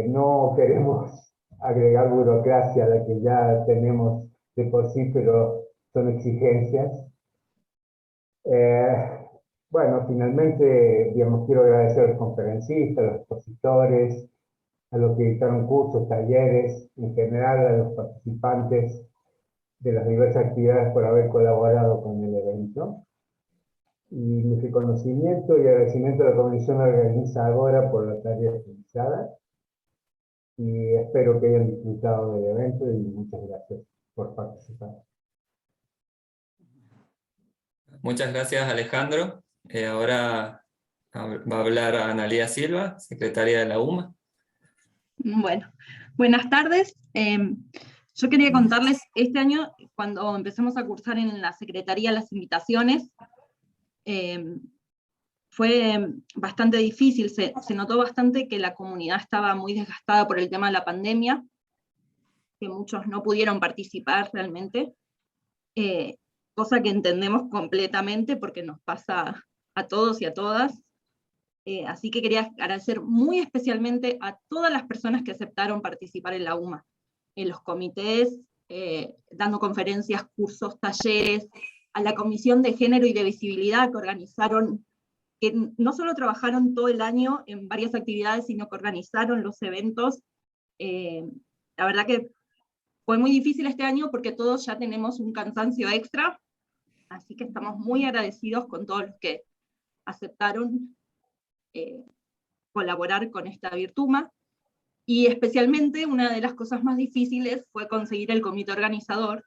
No queremos agregar burocracia a la que ya tenemos de por sí, pero son exigencias. Bueno, finalmente, digamos, quiero agradecer a los conferencistas, a los expositores, a los que dictaron cursos, talleres, en general a los participantes de las diversas actividades por haber colaborado con el evento. Y mi reconocimiento y agradecimiento a la comisión organizadora por la tarea realizada. Y espero que hayan disfrutado del evento y muchas gracias por participar. Muchas gracias, Alejandro. Ahora va a hablar Analía Silva, secretaria de la UMA. Bueno, buenas tardes. Yo quería contarles, este año, cuando empezamos a cursar en la Secretaría las invitaciones, fue bastante difícil, se notó bastante que la comunidad estaba muy desgastada por el tema de la pandemia, que muchos no pudieron participar realmente, cosa que entendemos completamente porque nos pasa a todos y a todas. Así que quería agradecer muy especialmente a todas las personas que aceptaron participar en la UMA, en los comités, dando conferencias, cursos, talleres, a la Comisión de Género y de Visibilidad que organizaron, que no solo trabajaron todo el año en varias actividades, sino que organizaron los eventos. La verdad que fue muy difícil este año porque todos ya tenemos un cansancio extra, así que estamos muy agradecidos con todos los que aceptaron colaborar con esta Virtuma, y especialmente una de las cosas más difíciles fue conseguir el comité organizador,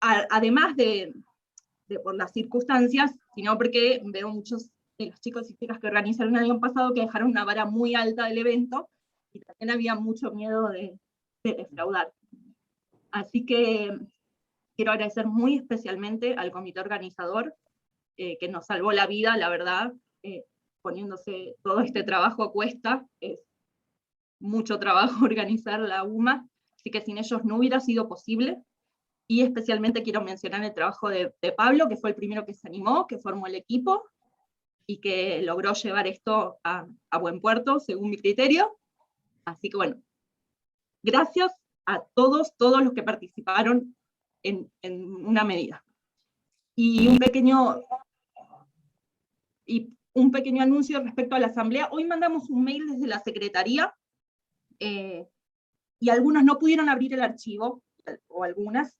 además de por las circunstancias, sino porque veo muchos de los chicos y chicas que organizaron el año pasado que dejaron una vara muy alta del evento, y también había mucho miedo de defraudar. Así que quiero agradecer muy especialmente al comité organizador, que nos salvó la vida, la verdad, poniéndose todo este trabajo a cuesta. Es mucho trabajo organizar la UMA, así que sin ellos no hubiera sido posible. Y especialmente quiero mencionar el trabajo de Pablo, que fue el primero que se animó, que formó el equipo, y que logró llevar esto a buen puerto, según mi criterio. Así que bueno, gracias a todos los que participaron en una medida. Y un pequeño anuncio respecto a la asamblea. Hoy mandamos un mail desde la Secretaría, y algunos no pudieron abrir el archivo, o algunas.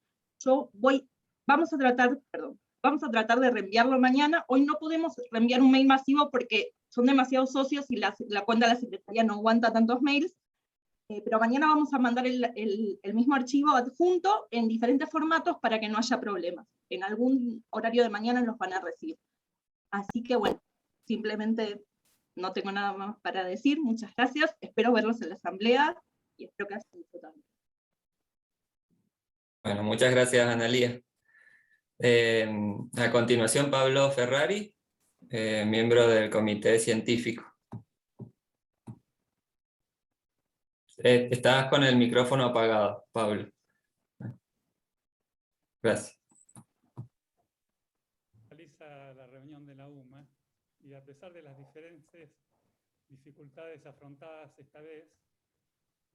Vamos a tratar de reenviarlo mañana. Hoy no podemos reenviar un mail masivo porque son demasiados socios y la cuenta de la Secretaría no aguanta tantos mails, pero mañana vamos a mandar el mismo archivo adjunto en diferentes formatos para que no haya problemas. En algún horario de mañana los van a recibir. Así que bueno, simplemente no tengo nada más para decir. Muchas gracias, espero verlos en la asamblea y espero que hayan disfrutado. Bueno, muchas gracias, Analía. A continuación, Pablo Ferrari, miembro del comité científico. Estás con el micrófono apagado, Pablo. Gracias. Realiza la reunión de la UMA, y a pesar de las diferentes dificultades afrontadas esta vez,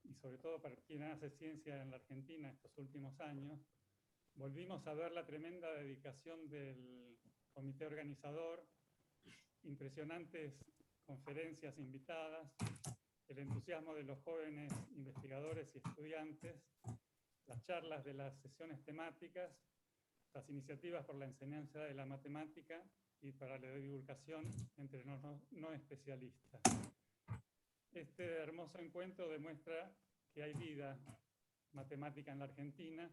y sobre todo para quien hace ciencia en la Argentina estos últimos años, volvimos a ver la tremenda dedicación del comité organizador, impresionantes conferencias invitadas, el entusiasmo de los jóvenes investigadores y estudiantes, las charlas de las sesiones temáticas, las iniciativas por la enseñanza de la matemática y para la divulgación entre no especialistas. Este hermoso encuentro demuestra que hay vida matemática en la Argentina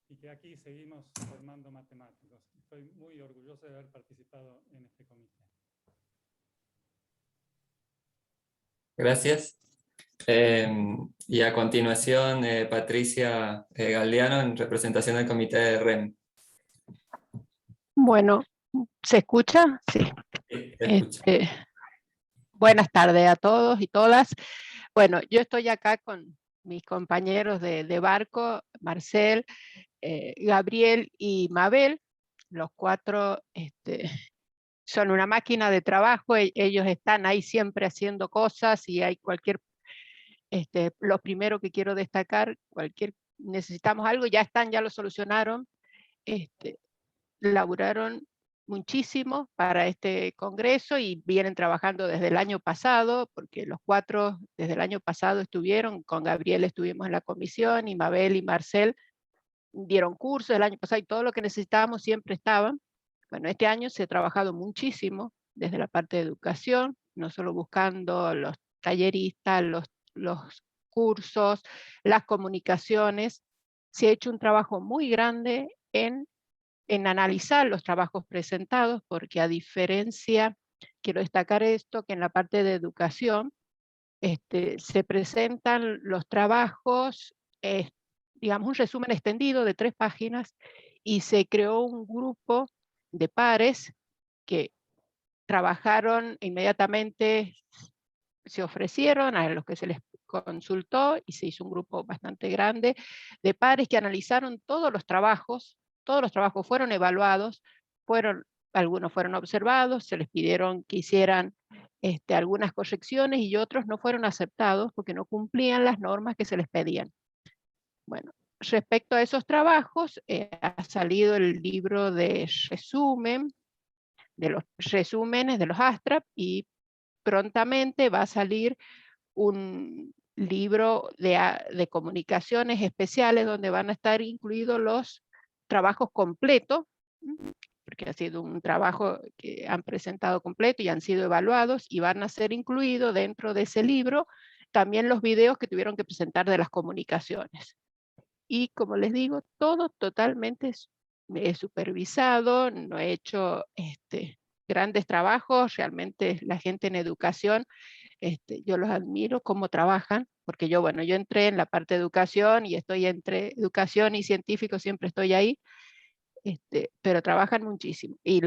y que aquí seguimos formando matemáticos. Estoy muy orgulloso de haber participado en este comité. Gracias. Y a continuación, Patricia Galdiano, en representación del comité de REM. Bueno, ¿se escucha? Sí. Sí, se escucha. Buenas tardes a todos y todas. Bueno, yo estoy acá con mis compañeros de barco, Marcel, Gabriel y Mabel. Los cuatro son una máquina de trabajo, ellos están ahí siempre haciendo cosas y hay cualquier Lo primero que quiero destacar, necesitamos algo, ya lo solucionaron, laburaron muchísimo para este congreso y vienen trabajando desde el año pasado, porque los 4 desde el año pasado estuvieron, con Gabriel estuvimos en la comisión, y Mabel y Marcel dieron cursos el año pasado, y todo lo que necesitábamos siempre estaban. Bueno, este año se ha trabajado muchísimo desde la parte de educación, no solo buscando los talleristas, los cursos, las comunicaciones. Se ha hecho un trabajo muy grande en analizar los trabajos presentados, porque a diferencia, quiero destacar esto, que en la parte de educación se presentan los trabajos, digamos un resumen extendido de 3 páginas, y se creó un grupo de pares que trabajaron inmediatamente, se ofrecieron a los que se les consultó, y se hizo un grupo bastante grande de pares que analizaron todos los trabajos fueron evaluados, algunos fueron observados, se les pidieron que hicieran algunas correcciones, y otros no fueron aceptados porque no cumplían las normas que se les pedían. Bueno, respecto a esos trabajos, ha salido el libro de resumen, de los resúmenes de los ASTRAP, y prontamente va a salir un libro de comunicaciones especiales donde van a estar incluidos los trabajos completos, porque ha sido un trabajo que han presentado completo y han sido evaluados, y van a ser incluidos dentro de ese libro también los videos que tuvieron que presentar de las comunicaciones. Y como les digo, todo totalmente supervisado, no he hecho grandes trabajos, realmente la gente en educación, yo los admiro cómo trabajan, porque yo entré en la parte de educación y estoy entre educación y científico, siempre estoy ahí, pero trabajan muchísimo. Y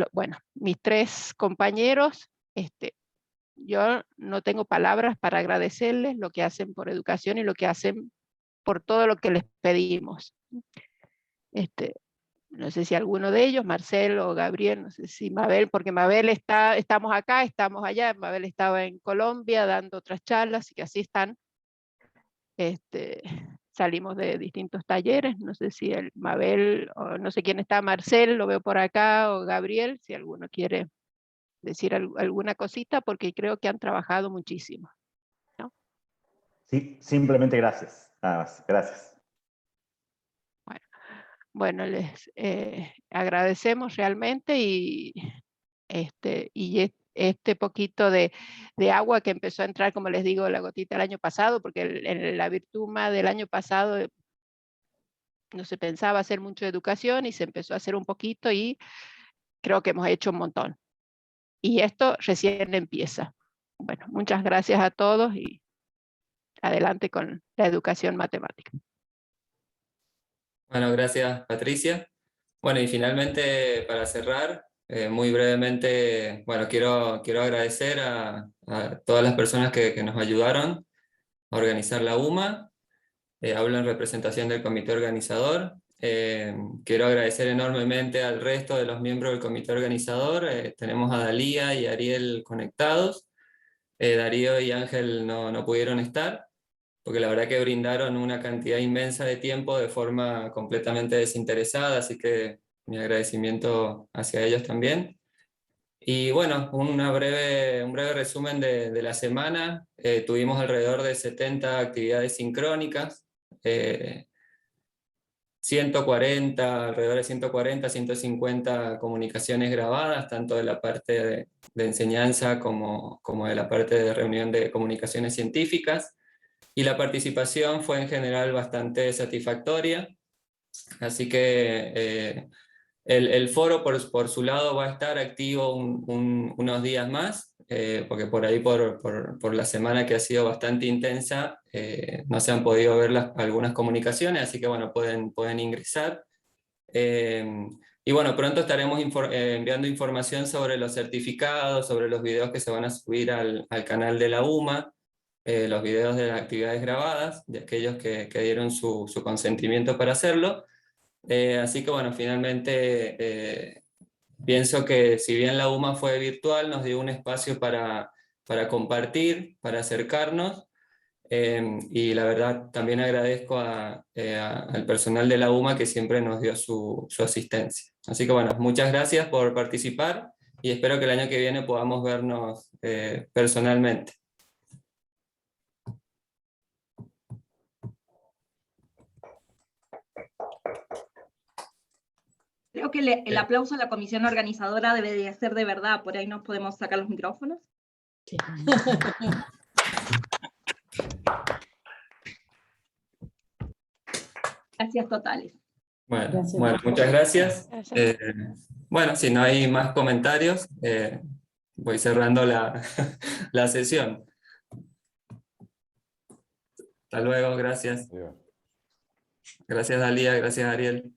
mis 3 compañeros, yo no tengo palabras para agradecerles lo que hacen por educación y lo que hacen por todo lo que les pedimos. No sé si alguno de ellos, Marcel o Gabriel, no sé si Mabel, porque Mabel estamos acá, estamos allá, Mabel estaba en Colombia dando otras charlas, y que así están. Salimos de distintos talleres, no sé si Mabel, o no sé quién está, Marcel, lo veo por acá, o Gabriel, si alguno quiere decir alguna cosita, porque creo que han trabajado muchísimo, ¿no? Sí, simplemente gracias, nada más, gracias. Bueno, les agradecemos realmente, y este poquito de agua que empezó a entrar, como les digo, la gotita el año pasado, porque en la Virtuma del año pasado no se pensaba hacer mucho de educación, y se empezó a hacer un poquito, y creo que hemos hecho un montón. Y esto recién empieza. Bueno, muchas gracias a todos, y adelante con la educación matemática. Bueno, gracias Patricia. Bueno, y finalmente para cerrar, muy brevemente, quiero agradecer a todas las personas que nos ayudaron a organizar la UMA. Hablo en representación del comité organizador. Quiero agradecer enormemente al resto de los miembros del comité organizador. Tenemos a Dalía y Ariel conectados. Darío y Ángel no pudieron estar, porque la verdad que brindaron una cantidad inmensa de tiempo de forma completamente desinteresada, así que mi agradecimiento hacia ellos también. Y bueno, un breve resumen de la semana. Tuvimos alrededor de 70 actividades sincrónicas, 140, 150 comunicaciones grabadas, tanto de la parte de enseñanza como de la parte de reunión de comunicaciones científicas. Y la participación fue en general bastante satisfactoria, así que el foro por su lado va a estar activo unos días más, porque por ahí por la semana que ha sido bastante intensa, no se han podido ver algunas comunicaciones, así que bueno, pueden ingresar. Y bueno, pronto estaremos enviando información sobre los certificados, sobre los videos que se van a subir al canal de la UMA, los videos de las actividades grabadas, de aquellos que dieron su consentimiento para hacerlo. Así que bueno, finalmente pienso que si bien la UMA fue virtual, nos dio un espacio para compartir, para acercarnos, Y la verdad también agradezco al personal de la UMA que siempre nos dio su asistencia. Así que bueno, muchas gracias por participar y espero que el año que viene podamos vernos personalmente. Creo que el aplauso a la comisión organizadora debe de ser de verdad, por ahí nos podemos sacar los micrófonos. Sí. Gracias totales. Bueno, Gracias. bueno, muchas gracias. Gracias. Bueno, si no hay más comentarios, voy cerrando la sesión. Hasta luego, gracias. Gracias, Dalía, gracias, Ariel.